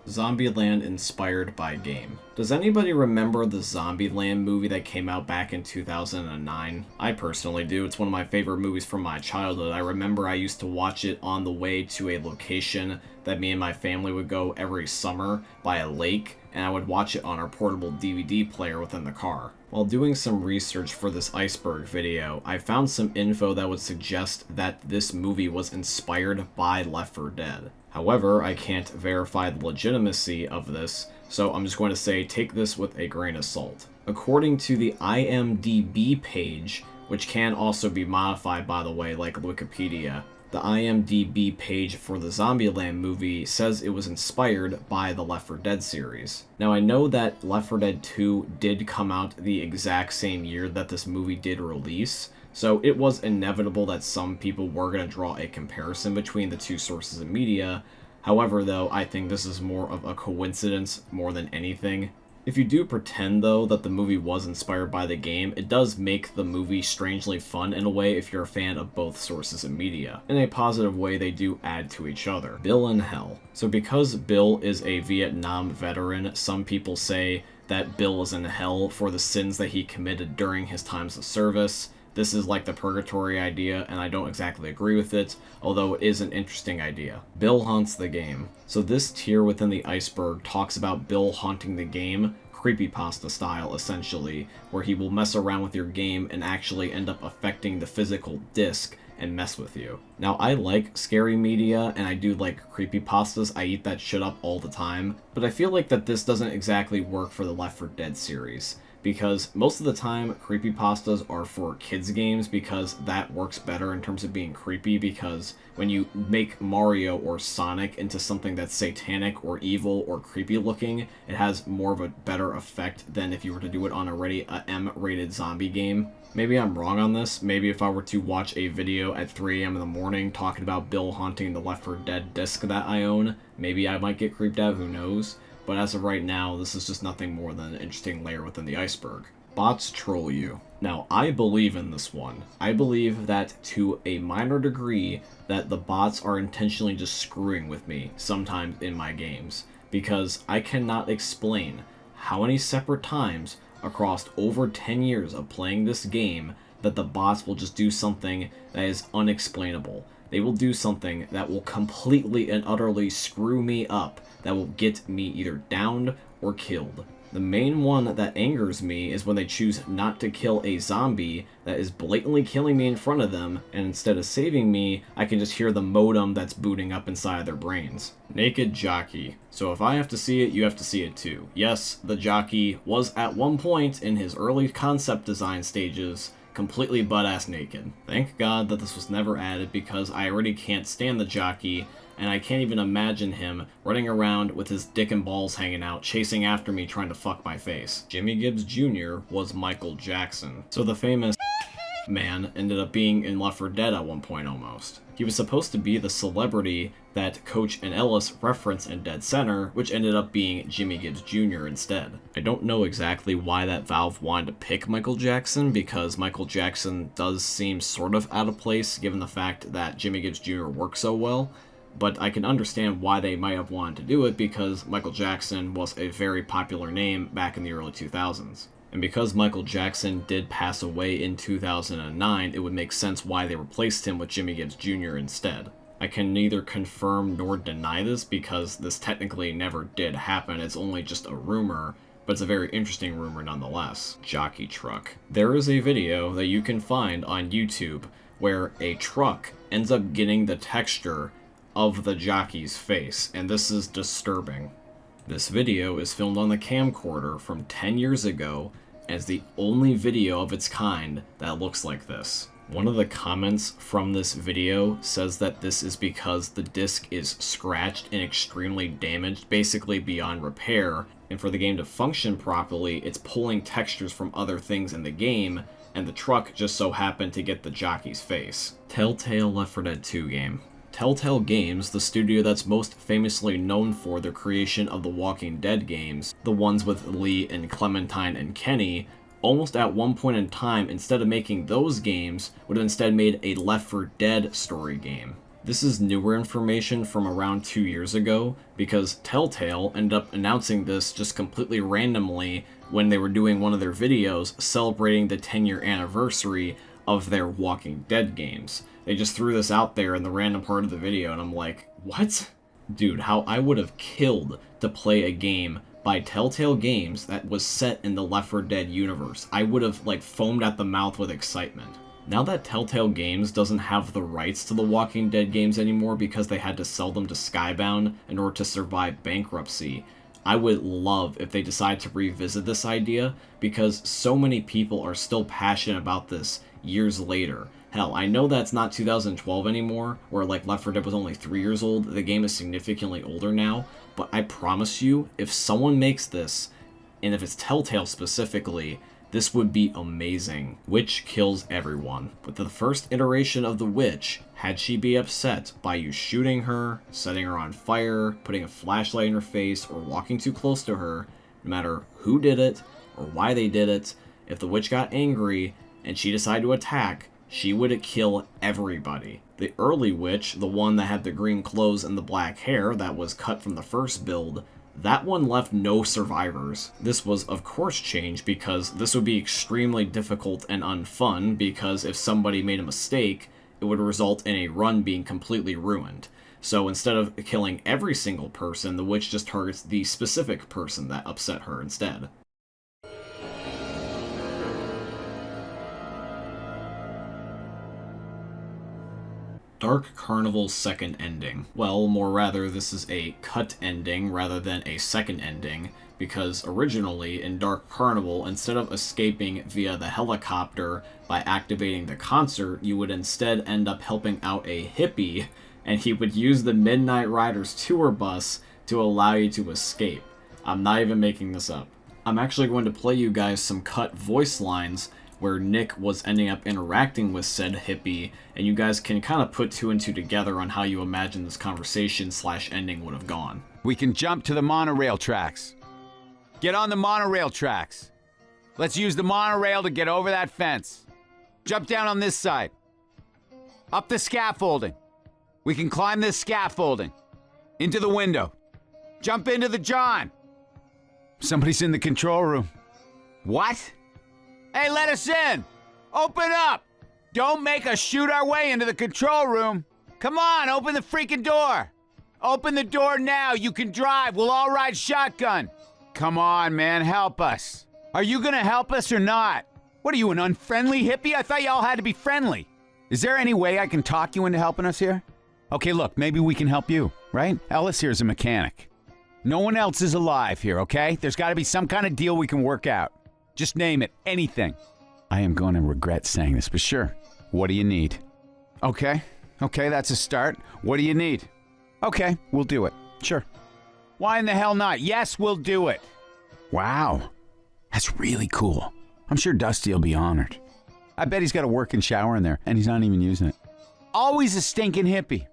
Zombieland inspired by game. Does anybody remember the Zombieland movie that came out back in 2009? I personally do. It's one of my favorite movies from my childhood. I remember I used to watch it on the way to a location that me and my family would go every summer by a lake, and I would watch it on our portable DVD player within the car. While doing some research for this Iceberg video, I found some info that would suggest that this movie was inspired by Left 4 Dead. However, I can't verify the legitimacy of this, so I'm just going to say take this with a grain of salt. According to the IMDb page, which can also be modified by the way like Wikipedia, the IMDb page for the Zombieland movie says it was inspired by the Left 4 Dead series. Now I know that Left 4 Dead 2 did come out the exact same year that this movie did release, so it was inevitable that some people were going to draw a comparison between the two sources of media. However, though, I think this is more of a coincidence more than anything. If you do pretend, though, that the movie was inspired by the game, it does make the movie strangely fun in a way if you're a fan of both sources of media. In a positive way, they do add to each other. Bill in Hell. So because Bill is a Vietnam veteran, some people say that Bill is in hell for the sins that he committed during his times of service. This is like the purgatory idea, and I don't exactly agree with it, although it is an interesting idea. Bill haunts the game. So this tier within the Iceberg talks about Bill haunting the game, creepypasta style essentially, where he will mess around with your game and actually end up affecting the physical disc and mess with you. Now, I like scary media, and I do like creepypastas. I eat that shit up all the time, but I feel like that this doesn't exactly work for the Left 4 Dead series, because most of the time creepypastas are for kids games because that works better in terms of being creepy, because when you make Mario or Sonic into something that's satanic or evil or creepy looking, it has more of a better effect than if you were to do it on already a M-rated zombie game. Maybe I'm wrong on this. Maybe if I were to watch a video at 3 a.m. in the morning talking about Bill haunting the Left 4 Dead disc that I own, maybe I might get creeped out, who knows? But as of right now, this is just nothing more than an interesting layer within the Iceberg. Bots troll you. Now, I believe in this one. I believe that to a minor degree that the bots are intentionally just screwing with me sometimes in my games, because I cannot explain how many separate times across over 10 years of playing this game that the bots will just do something that is unexplainable. They will do something that will completely and utterly screw me up, that will get me either downed or killed. The main one that angers me is when they choose not to kill a zombie that is blatantly killing me in front of them, and instead of saving me, I can just hear the modem that's booting up inside their brains. Naked jockey. So if I have to see it, you have to see it too. Yes, the jockey was at one point in his early concept design stages completely butt-ass naked. Thank God that this was never added, because I already can't stand the jockey, and I can't even imagine him running around with his dick and balls hanging out, chasing after me trying to fuck my face. Jimmy Gibbs Jr. was Michael Jackson. So the famous man ended up being in Left 4 Dead at one point almost. He was supposed to be the celebrity that Coach and Ellis reference in NSenr, which ended up being Jimmy Gibbs Jr. instead. I don't know exactly why that Valve wanted to pick Michael Jackson, because Michael Jackson does seem sort of out of place given the fact that Jimmy Gibbs Jr. works so well, but I can understand why they might have wanted to do it, because Michael Jackson was a very popular name back in the early 2000s. And because Michael Jackson did pass away in 2009, it would make sense why they replaced him with Jimmy Gibbs Jr. instead. I can neither confirm nor deny this, because this technically never did happen. It's only just a rumor, but it's a very interesting rumor nonetheless. Jockey truck. There is a video that you can find on YouTube where a truck ends up getting the texture of the jockey's face, and this is disturbing. This video is filmed on the camcorder from 10 years ago, as the only video of its kind that looks like this. One of the comments from this video says that this is because the disc is scratched and extremely damaged, basically beyond repair, and for the game to function properly, it's pulling textures from other things in the game, and the truck just so happened to get the jockey's face. Telltale Left 4 Dead 2 game. Telltale Games, the studio that's most famously known for their creation of the Walking Dead games, the ones with Lee and Clementine and Kenny, almost at one point in time, instead of making those games, would have instead made a Left 4 Dead story game. This is newer information from around 2 years ago, because Telltale ended up announcing this just completely randomly when they were doing one of their videos celebrating the 10-year anniversary of their Walking Dead games. They just threw this out there in the random part of the video, and I'm like, what? Dude, how I would have killed to play a game by Telltale Games that was set in the Left 4 Dead universe. I would have, like, foamed at the mouth with excitement. Now that Telltale Games doesn't have the rights to the Walking Dead games anymore because they had to sell them to Skybound in order to survive bankruptcy, I would love if they decide to revisit this idea, because so many people are still passionate about this years later. Hell, I know that's not 2012 anymore, where like Left 4 Dead was only 3 years old, the game is significantly older now, but I promise you, if someone makes this, and if it's Telltale specifically, this would be amazing. Witch kills everyone. With the first iteration of the witch, had she be upset by you shooting her, setting her on fire, putting a flashlight in her face, or walking too close to her, no matter who did it, or why they did it, if the witch got angry, and she decided to attack, she would kill everybody. The early witch, the one that had the green clothes and the black hair that was cut from the first build, that one left no survivors. This was of course changed because this would be extremely difficult and unfun, because if somebody made a mistake, it would result in a run being completely ruined. So instead of killing every single person, the witch just targets the specific person that upset her instead. Dark Carnival's second ending. Well, more rather, this is a cut ending rather than a second ending, because originally in Dark Carnival, instead of escaping via the helicopter by activating the concert, you would instead end up helping out a hippie, and he would use the Midnight Riders tour bus to allow you to escape. I'm not even making this up. I'm actually going to play you guys some cut voice lines where Nick was ending up interacting with said hippie, and you guys can kind of put two and two together on how you imagine this conversation / ending would have gone. We can jump to the monorail tracks. Get on the monorail tracks. Let's use the monorail to get over that fence. Jump down on this side. Up the scaffolding. We can climb this scaffolding. Into the window. Jump into the John. Somebody's in the control room. What? Hey, let us in! Open up! Don't make us shoot our way into the control room! Come on, open the freaking door! Open the door now, you can drive, we'll all ride shotgun! Come on, man, help us. Are you gonna help us or not? What are you, an unfriendly hippie? I thought y'all had to be friendly. Is there any way I can talk you into helping us here? Okay, look, maybe we can help you, right? Ellis here is a mechanic. No one else is alive here, okay? There's gotta be some kind of deal we can work out. Just name it, anything. I am going to regret saying this, but sure. What do you need? Okay, that's a start. What do you need? Okay, we'll do it. Sure. Why in the hell not? Yes, we'll do it. Wow, that's really cool. I'm sure Dusty will be honored. I bet he's got a working shower in there, and he's not even using it. Always a stinking hippie.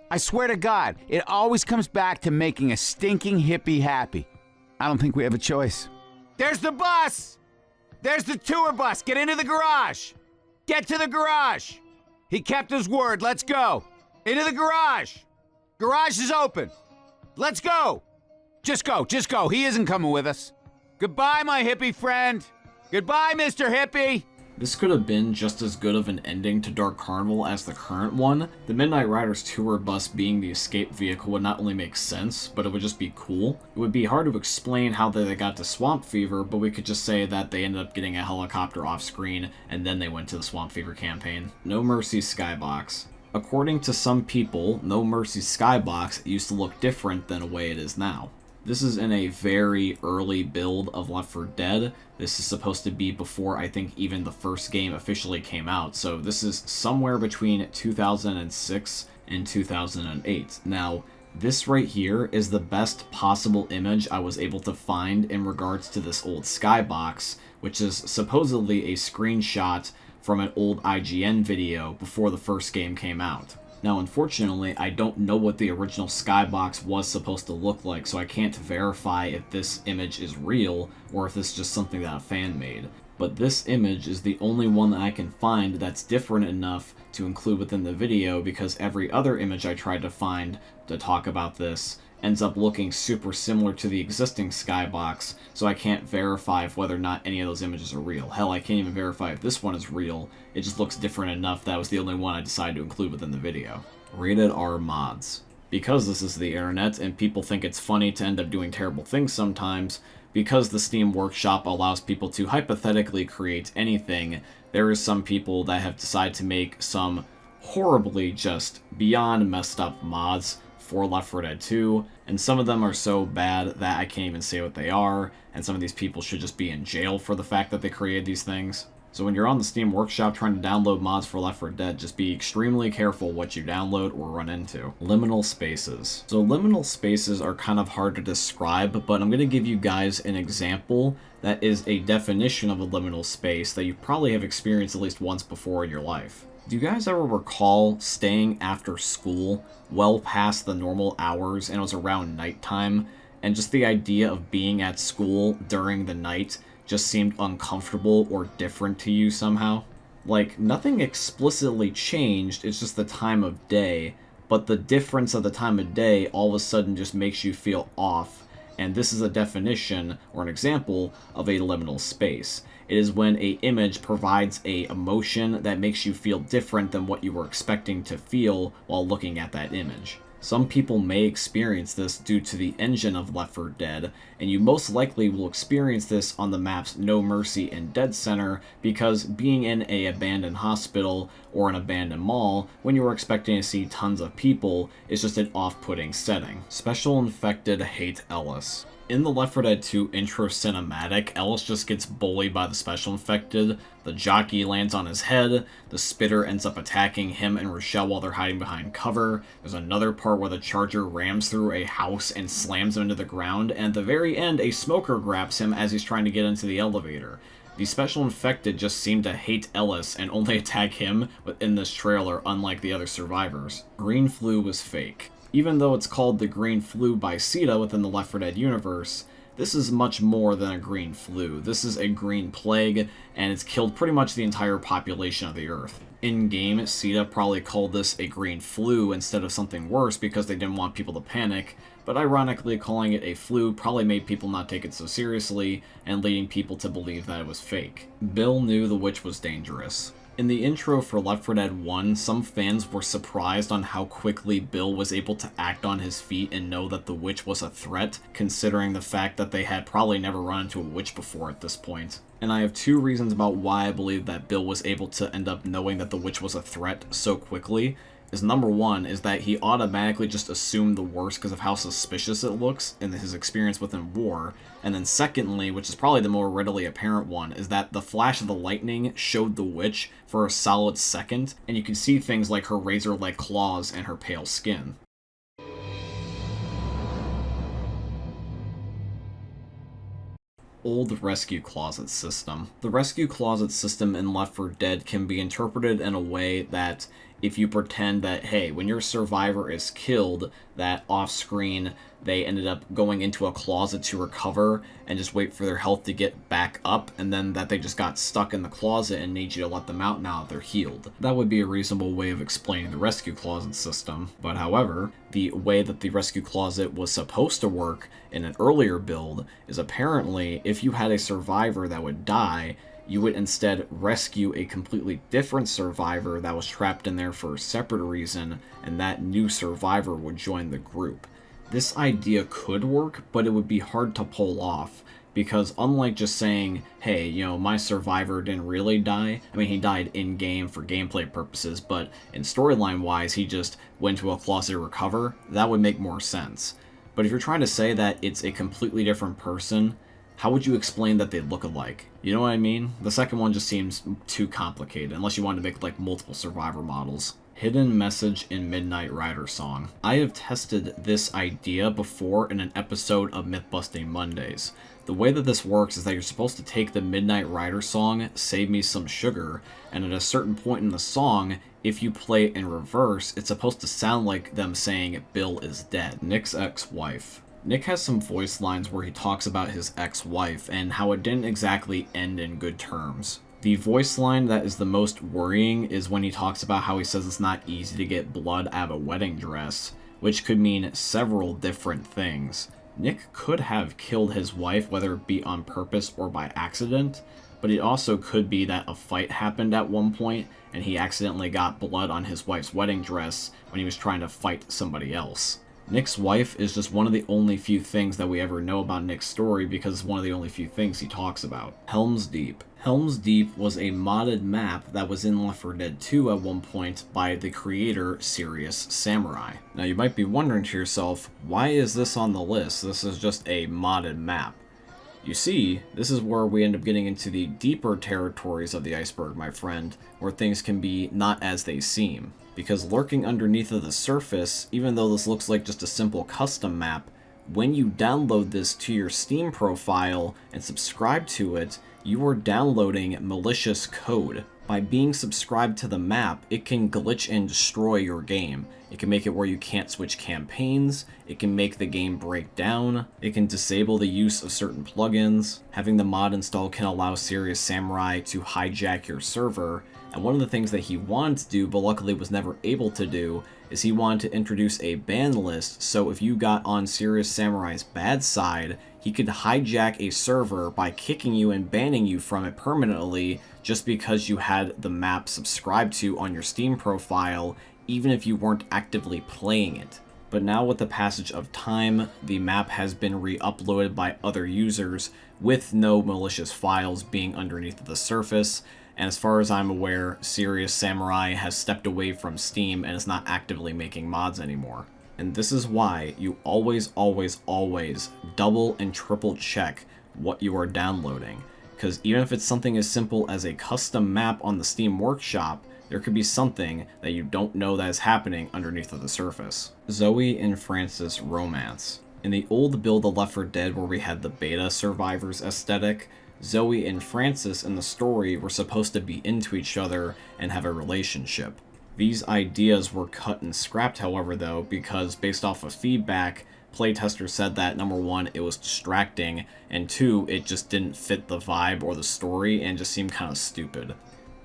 I swear to God, it always comes back to making a stinking hippie happy. I don't think we have a choice. There's the bus! There's the tour bus! Get into the garage! Get to the garage! He kept his word, let's go! Into the garage! Garage is open! Let's go! Just go, he isn't coming with us. Goodbye, my hippie friend! Goodbye, Mr. Hippie! This could have been just as good of an ending to Dark Carnival as the current one. The Midnight Riders tour bus being the escape vehicle would not only make sense, but it would just be cool. It would be hard to explain how they got to Swamp Fever, but we could just say that they ended up getting a helicopter off screen, and then they went to the Swamp Fever campaign. No Mercy Skybox. According to some people, No Mercy Skybox used to look different than the way it is now. This is in a very early build of Left 4 Dead. This is supposed to be before I think even the first game officially came out, so this is somewhere between 2006 and 2008. Now, this right here is the best possible image I was able to find in regards to this old skybox, which is supposedly a screenshot from an old IGN video before the first game came out. Now, unfortunately, I don't know what the original skybox was supposed to look like, so I can't verify if this image is real or if this is just something that a fan made. but this image is the only one that I can find that's different enough to include within the video, because every other image I tried to find to talk about this ends up looking super similar to the existing skybox, so I can't verify if whether or not any of those images are real. Hell, I can't even verify if this one is real. It just looks different enough that was the only one I decided to include within the video. Rated R mods. Because this is the internet and people think it's funny to end up doing terrible things sometimes, because the Steam Workshop allows people to hypothetically create anything, there is some people that have decided to make some horribly just beyond messed up mods for Left 4 Dead 2, and some of them are so bad that I can't even say what they are, and some of these people should just be in jail for the fact that they created these things. So when you're on the Steam Workshop trying to download mods for Left 4 Dead, just be extremely careful what you download or run into. Liminal spaces. So liminal spaces are kind of hard to describe, but I'm going to give you guys an example that is a definition of a liminal space that you probably have experienced at least once before in your life. Do you guys ever recall staying after school well past the normal hours and it was around nighttime, and just the idea of being at school during the night just seemed uncomfortable or different to you somehow? Like, nothing explicitly changed, it's just the time of day, but the difference of the time of day all of a sudden just makes you feel off, and this is a definition or an example of a liminal space. It is when an image provides an emotion that makes you feel different than what you were expecting to feel while looking at that image. Some people may experience this due to the engine of Left 4 Dead, and you most likely will experience this on the maps No Mercy and NSenr, because being in an abandoned hospital or an abandoned mall when you were expecting to see tons of people is just an off-putting setting. Special Infected hate Ellis. In the Left 4 Dead 2 intro cinematic, Ellis just gets bullied by the Special Infected, the jockey lands on his head, the spitter ends up attacking him and Rochelle while they're hiding behind cover, there's another part where the charger rams through a house and slams him into the ground, and at the very end a smoker grabs him as he's trying to get into the elevator. The Special Infected just seem to hate Ellis and only attack him within this trailer, unlike the other survivors. Green flu was fake. Even though it's called the Green Flu by CETA within the Left 4 Dead universe, this is much more than a green flu. This is a green plague, and it's killed pretty much the entire population of the Earth. In-game, CETA probably called this a green flu instead of something worse because they didn't want people to panic, but ironically calling it a flu probably made people not take it so seriously, and leading people to believe that it was fake. Bill knew the witch was dangerous. In the intro for Left 4 Dead 1, some fans were surprised on how quickly Bill was able to act on his feet and know that the witch was a threat, considering the fact that they had probably never run into a witch before at this point. And I have two reasons about why I believe that Bill was able to end up knowing that the witch was a threat so quickly. Number one is that he automatically just assumed the worst because of how suspicious it looks in his experience within war. And then secondly, which is probably the more readily apparent one, is that the flash of the lightning showed the witch for a solid second, and you can see things like her razor-like claws and her pale skin. Old rescue closet system. The rescue closet system in Left 4 Dead can be interpreted in a way that if you pretend that, hey, when your survivor is killed, that off-screen they ended up going into a closet to recover and just wait for their health to get back up, and then that they just got stuck in the closet and need you to let them out now that they're healed. That would be a reasonable way of explaining the rescue closet system. But however, the way that the rescue closet was supposed to work in an earlier build is apparently if you had a survivor that would die, you would instead rescue a completely different survivor that was trapped in there for a separate reason, and that new survivor would join the group. This idea could work, but it would be hard to pull off, because unlike just saying, hey, you know, my survivor didn't really die, I mean, he died in-game for gameplay purposes, but in storyline-wise, he just went to a closet to recover, that would make more sense. But if you're trying to say that it's a completely different person, how would you explain that they look alike? You know what I mean? The second one just seems too complicated, unless you wanted to make like multiple survivor models. Hidden message in Midnight Rider song. I have tested this idea before in an episode of Mythbusting Mondays. The way that this works is that you're supposed to take the Midnight Rider song, Save Me Some Sugar, and at a certain point in the song, if you play it in reverse, it's supposed to sound like them saying Bill is dead. Nick's ex-wife. Nick has some voice lines where he talks about his ex-wife and how it didn't exactly end in good terms. The voice line that is the most worrying is when he talks about how he says it's not easy to get blood out of a wedding dress, which could mean several different things. Nick could have killed his wife, whether it be on purpose or by accident, but it also could be that a fight happened at one point and he accidentally got blood on his wife's wedding dress when he was trying to fight somebody else. Nick's wife is just one of the only few things that we ever know about Nick's story because it's one of the only few things he talks about. Helm's Deep. Helm's Deep was a modded map that was in Left 4 Dead 2 at one point by the creator Serious Samurai. Now you might be wondering to yourself, why is this on the list? This is just a modded map. You see, this is where we end up getting into the deeper territories of the Iceberg, my friend, where things can be not as they seem. Because lurking underneath of the surface, even though this looks like just a simple custom map, when you download this to your Steam profile and subscribe to it, you are downloading malicious code. By being subscribed to the map, it can glitch and destroy your game. It can make it where you can't switch campaigns, it can make the game break down, it can disable the use of certain plugins. Having the mod installed can allow Serious Samurai to hijack your server, and one of the things that he wanted to do, but luckily was never able to do, is he wanted to introduce a ban list, so if you got on Serious Samurai's bad side, he could hijack a server by kicking you and banning you from it permanently just because you had the map subscribed to on your Steam profile, even if you weren't actively playing it. But now with the passage of time, the map has been re-uploaded by other users with no malicious files being underneath the surface, and as far as I'm aware, Serious Samurai has stepped away from Steam and is not actively making mods anymore. And this is why you always double and triple check what you are downloading. Because even if it's something as simple as a custom map on the Steam Workshop, there could be something that you don't know that is happening underneath of the surface. Zoe and Francis romance. In the old build of Left 4 Dead where we had the beta survivors aesthetic, Zoe and Francis in the story were supposed to be into each other and have a relationship. These ideas were cut and scrapped, however, though, because based off of feedback, playtesters said that number one, it was distracting, and two, it just didn't fit the vibe or the story and just seemed kind of stupid.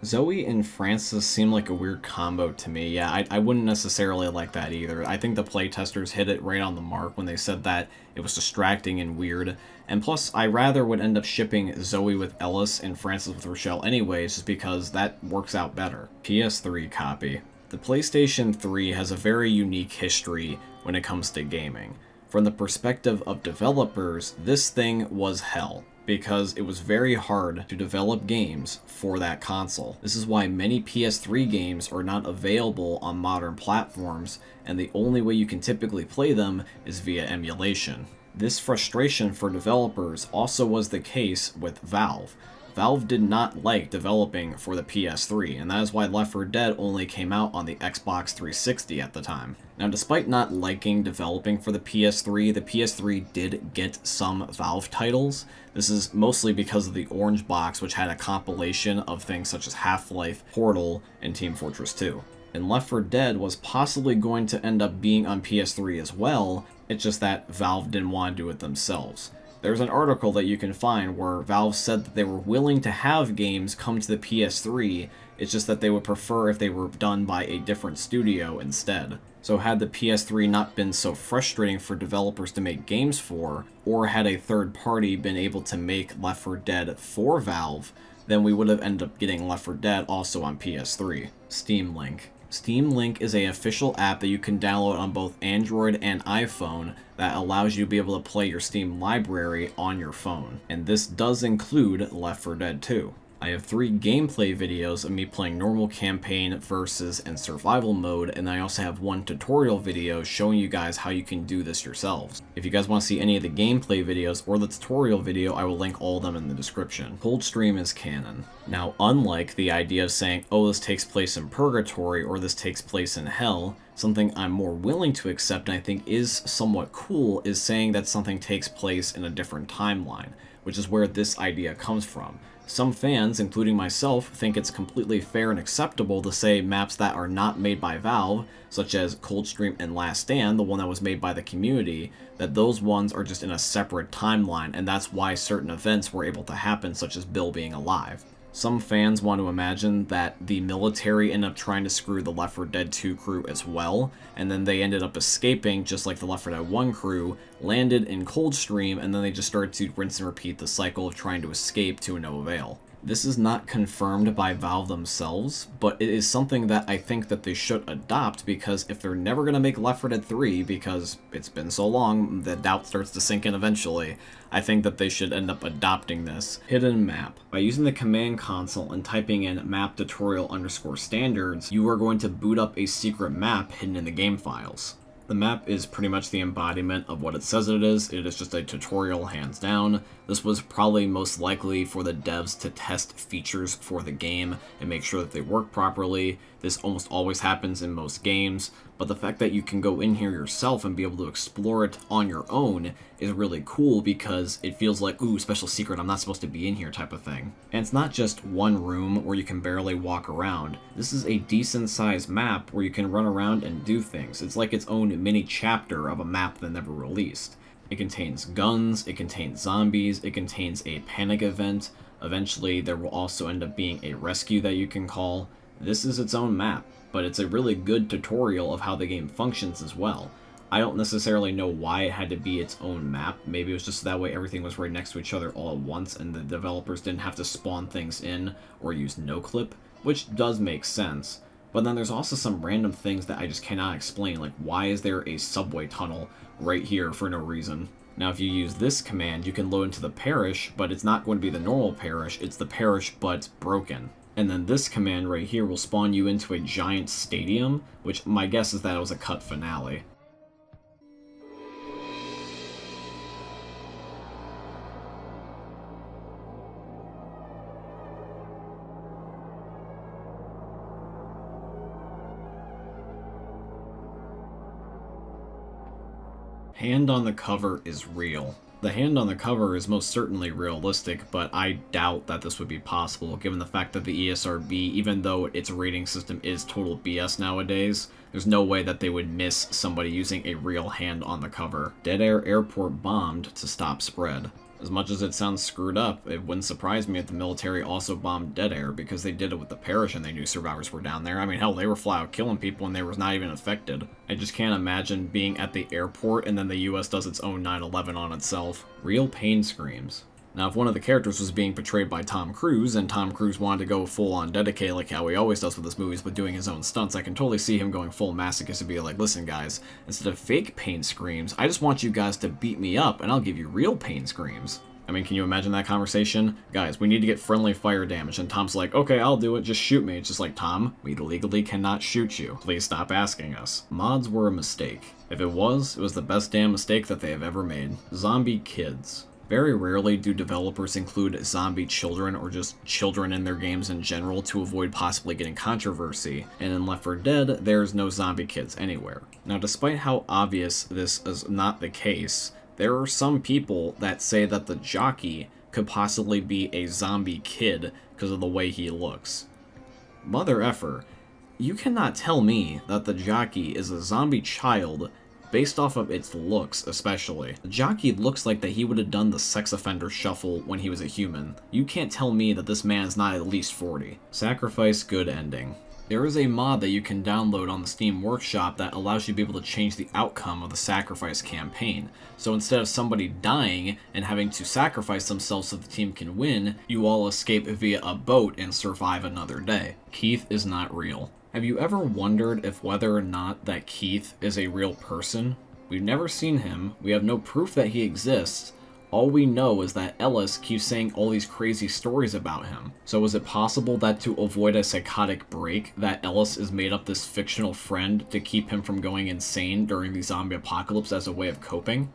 Zoe and Francis seem like a weird combo to me. Yeah, I wouldn't necessarily like that either. I think the playtesters hit it right on the mark when they said that it was distracting and weird. And plus, I rather would end up shipping Zoe with Ellis and Francis with Rochelle anyways, just because that works out better. PS3 copy. The PlayStation 3 has a very unique history when it comes to gaming. From the perspective of developers, this thing was hell, because it was very hard to develop games for that console. This is why many PS3 games are not available on modern platforms, and the only way you can typically play them is via emulation. This frustration for developers also was the case with Valve. Valve did not like developing for the PS3, and that is why Left 4 Dead only came out on the Xbox 360 at the time. Now, despite not liking developing for the PS3 did get some Valve titles. This is mostly because of the Orange Box, which had a compilation of things such as Half-Life, Portal, and Team Fortress 2. And Left 4 Dead was possibly going to end up being on PS3 as well, it's just that Valve didn't want to do it themselves. There's an article that you can find where Valve said that they were willing to have games come to the PS3, it's just that they would prefer if they were done by a different studio instead. So had the PS3 not been so frustrating for developers to make games for, or had a third party been able to make Left 4 Dead for Valve, then we would have ended up getting Left 4 Dead also on PS3. Steam Link. Steam Link is an official app that you can download on both Android and iPhone that allows you to be able to play your Steam library on your phone. And this does include Left 4 Dead 2. I have 3 gameplay videos of me playing normal campaign, versus, and survival mode, and I also have 1 tutorial video showing you guys how you can do this yourselves. If you guys want to see any of the gameplay videos or the tutorial video, I will link all of them in the description. Coldstream is canon. Now, unlike the idea of saying, oh, this takes place in purgatory or this takes place in hell, Something I'm more willing to accept and I think is somewhat cool is saying that something takes place in a different timeline, which is where this idea comes from. Some fans, including myself, think it's completely fair and acceptable to say maps that are not made by Valve, such as Coldstream and Last Stand, the one that was made by the community, that those ones are just in a separate timeline, and that's why certain events were able to happen, such as Bill being alive. Some fans want to imagine that the military ended up trying to screw the Left 4 Dead 2 crew as well, and then they ended up escaping just like the Left 4 Dead 1 crew, landed in Coldstream, and then they just started to rinse and repeat the cycle of trying to escape to no avail. This is not confirmed by Valve themselves, but it is something that I think that they should adopt, because if they're never going to make Left 4 Dead 3, because it's been so long, the doubt starts to sink in eventually, I think that they should end up adopting this. Hidden map. By using the command console and typing in map tutorial _standards, you are going to boot up a secret map hidden in the game files. The map is pretty much the embodiment of what it says it is. It is just a tutorial, hands down. This was probably most likely for the devs to test features for the game and make sure that they work properly. This almost always happens in most games, but the fact that you can go in here yourself and be able to explore it on your own is really cool, because it feels like, ooh, special secret, I'm not supposed to be in here type of thing. And it's not just one room where you can barely walk around. This is a decent sized map where you can run around and do things. It's like its own mini chapter of a map that never released. It contains guns, it contains zombies, it contains a panic event. Eventually there will also end up being a rescue that you can call. This is its own map, but it's a really good tutorial of how the game functions as well. I don't necessarily know why it had to be its own map. Maybe it was just that way everything was right next to each other all at once and the developers didn't have to spawn things in or use no-clip, which does make sense. But then there's also some random things that I just cannot explain, like why is there a subway tunnel right here for no reason? Now if you use this command, you can load into the parish, but it's not going to be the normal parish, it's the parish but broken. And then this command right here will spawn you into a giant stadium, which my guess is that it was a cut finale. Hand on the cover is real. The hand on the cover is most certainly realistic, but I doubt that this would be possible given the fact that the ESRB, even though its rating system is total BS nowadays, there's no way that they would miss somebody using a real hand on the cover. Dead Air Airport bombed to stop spread. As much as it sounds screwed up, it wouldn't surprise me if the military also bombed Dead Air, because they did it with the parish and they knew survivors were down there. I mean, hell, they were flat out killing people and they were not even affected. I just can't imagine being at the airport and then the US does its own 9/11 on itself. Real pain screams. Now, if one of the characters was being portrayed by Tom Cruise, and Tom Cruise wanted to go full-on dedicate like how he always does with his movies, but doing his own stunts, I can totally see him going full masochist and be like, listen guys, instead of fake pain screams, I just want you guys to beat me up and I'll give you real pain screams. I mean, can you imagine that conversation? Guys, we need to get friendly fire damage, and Tom's like, okay, I'll do it, just shoot me. It's just like, Tom, we legally cannot shoot you. Please stop asking us. Mods were a mistake. If it was the best damn mistake that they have ever made. Zombie kids. Very rarely do developers include zombie children or just children in their games in general to avoid possibly getting controversy, and in Left 4 Dead, there's no zombie kids anywhere. Now, despite how obvious this is not the case, there are some people that say that the jockey could possibly be a zombie kid because of the way he looks. Mother effer, you cannot tell me that the jockey is a zombie child based off of its looks, especially. The jockey looks like that he would have done the sex offender shuffle when he was a human. You can't tell me that this man's not at least 40. Sacrifice good ending. There is a mod that you can download on the Steam Workshop that allows you to be able to change the outcome of the sacrifice campaign. So instead of somebody dying and having to sacrifice themselves so the team can win, you all escape via a boat and survive another day. Keith is not real. Have you ever wondered if whether or not that Keith is a real person? We've never seen him, we have no proof that he exists. All we know is that Ellis keeps saying all these crazy stories about him. So is it possible that to avoid a psychotic break, that Ellis has made up this fictional friend to keep him from going insane during the zombie apocalypse as a way of coping?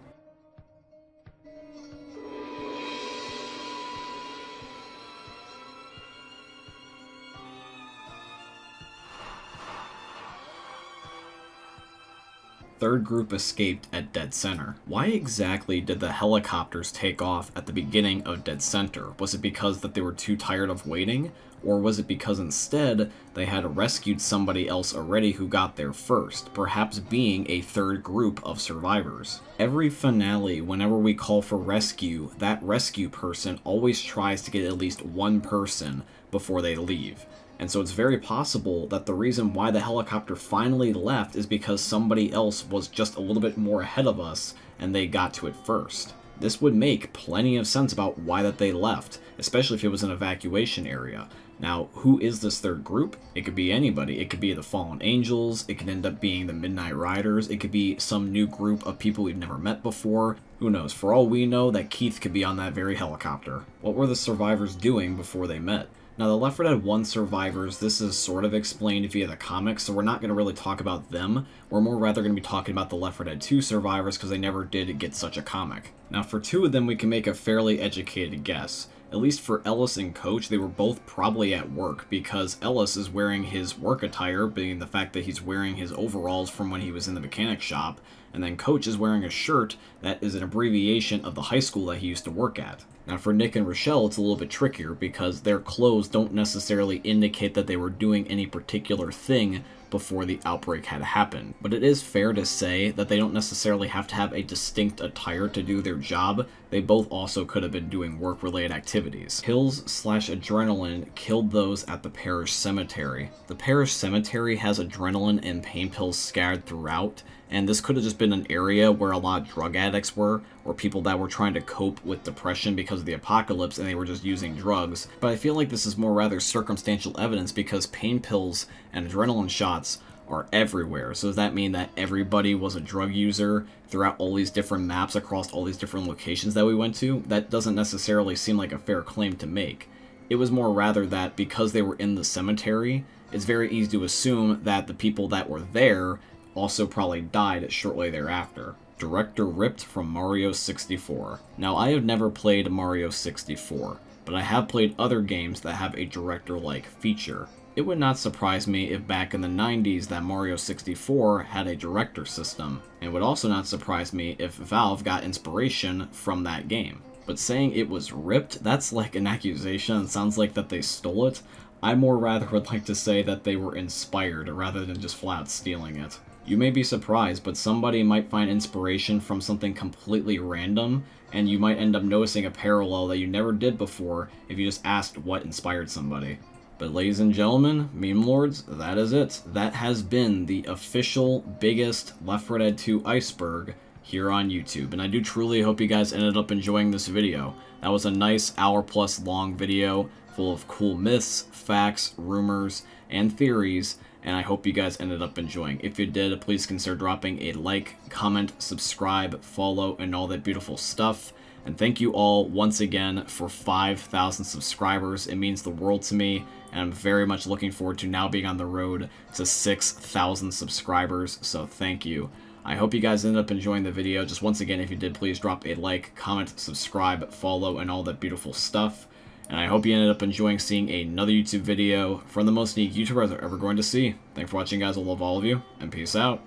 third group escaped at dead center. Why exactly did the helicopters take off at the beginning of dead center? Was it because that they were too tired of waiting? Or was it because instead they had rescued somebody else already who got there first, perhaps being a third group of survivors? Every finale, whenever we call for rescue, that rescue person always tries to get at least one person before they leave. And so it's very possible that the reason why the helicopter finally left is because somebody else was just a little bit more ahead of us and they got to it first. This would make plenty of sense about why that they left, especially if it was an evacuation area. Now, who is this third group? It could be anybody. It could be the Fallen Angels, it could end up being the Midnight Riders, it could be some new group of people we've never met before. Who knows? For all we know, that Keith could be on that very helicopter. What were the survivors doing before they met? Now, the Left 4 Dead 1 survivors, this is sort of explained via the comics, so we're not going to really talk about them. We're more rather going to be talking about the Left 4 Dead 2 survivors because they never did get such a comic. Now, for two of them, we can make a fairly educated guess. At least for Ellis and Coach, they were both probably at work because Ellis is wearing his work attire, being the fact that he's wearing his overalls from when he was in the mechanic shop, and then Coach is wearing a shirt that is an abbreviation of the high school that he used to work at. Now for Nick and Rochelle, it's a little bit trickier because their clothes don't necessarily indicate that they were doing any particular thing before the outbreak had happened. But it is fair to say that they don't necessarily have to have a distinct attire to do their job. They both also could have been doing work-related activities. Pills/adrenaline killed those at the parish cemetery. The parish cemetery has adrenaline and pain pills scattered throughout, and this could have just been an area where a lot of drug addicts were, or people that were trying to cope with depression because of the apocalypse and they were just using drugs. But I feel like this is more rather circumstantial evidence because pain pills and adrenaline shots are everywhere. So does that mean that everybody was a drug user throughout all these different maps across all these different locations that we went to? That doesn't necessarily seem like a fair claim to make. It was more rather that because they were in the cemetery, it's very easy to assume that the people that were there also probably died shortly thereafter. Director ripped from Mario 64. Now, I have never played Mario 64, but I have played other games that have a director-like feature. It would not surprise me if back in the 90s that Mario 64 had a director system. It would also not surprise me if Valve got inspiration from that game. But saying it was ripped, that's like an accusation. It sounds like that they stole it. I more rather would like to say that they were inspired rather than just flat stealing it. You may be surprised, but somebody might find inspiration from something completely random, and you might end up noticing a parallel that you never did before if you just asked what inspired somebody. But ladies and gentlemen, meme lords, that is it. That has been the official biggest Left 4 Dead 2 Iceberg here on YouTube, and I do truly hope you guys ended up enjoying this video. That was a nice hour-plus long video full of cool myths, facts, rumors, and theories, and I hope you guys ended up enjoying. If you did, please consider dropping a like, comment, subscribe, follow, and all that beautiful stuff. And thank you all once again for 5,000 subscribers. It means the world to me, and I'm very much looking forward to now being on the road to 6,000 subscribers, so thank you. I hope you guys ended up enjoying the video. Just once again, if you did, please drop a like, comment, subscribe, follow, and all that beautiful stuff. And I hope you ended up enjoying seeing another YouTube video from the most unique YouTuber they're ever going to see. Thanks for watching, guys. I love all of you, and peace out.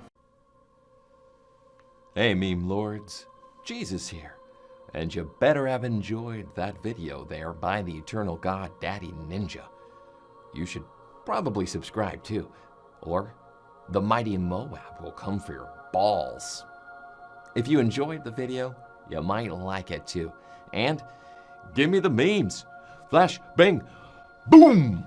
Hey, meme lords. Jesus here. And you better have enjoyed that video there by the Eternal God Daddy Ninja. You should probably subscribe too, or the mighty Moab will come for your balls. If you enjoyed the video, you might like it too. And give me the memes. Flash, bang, boom!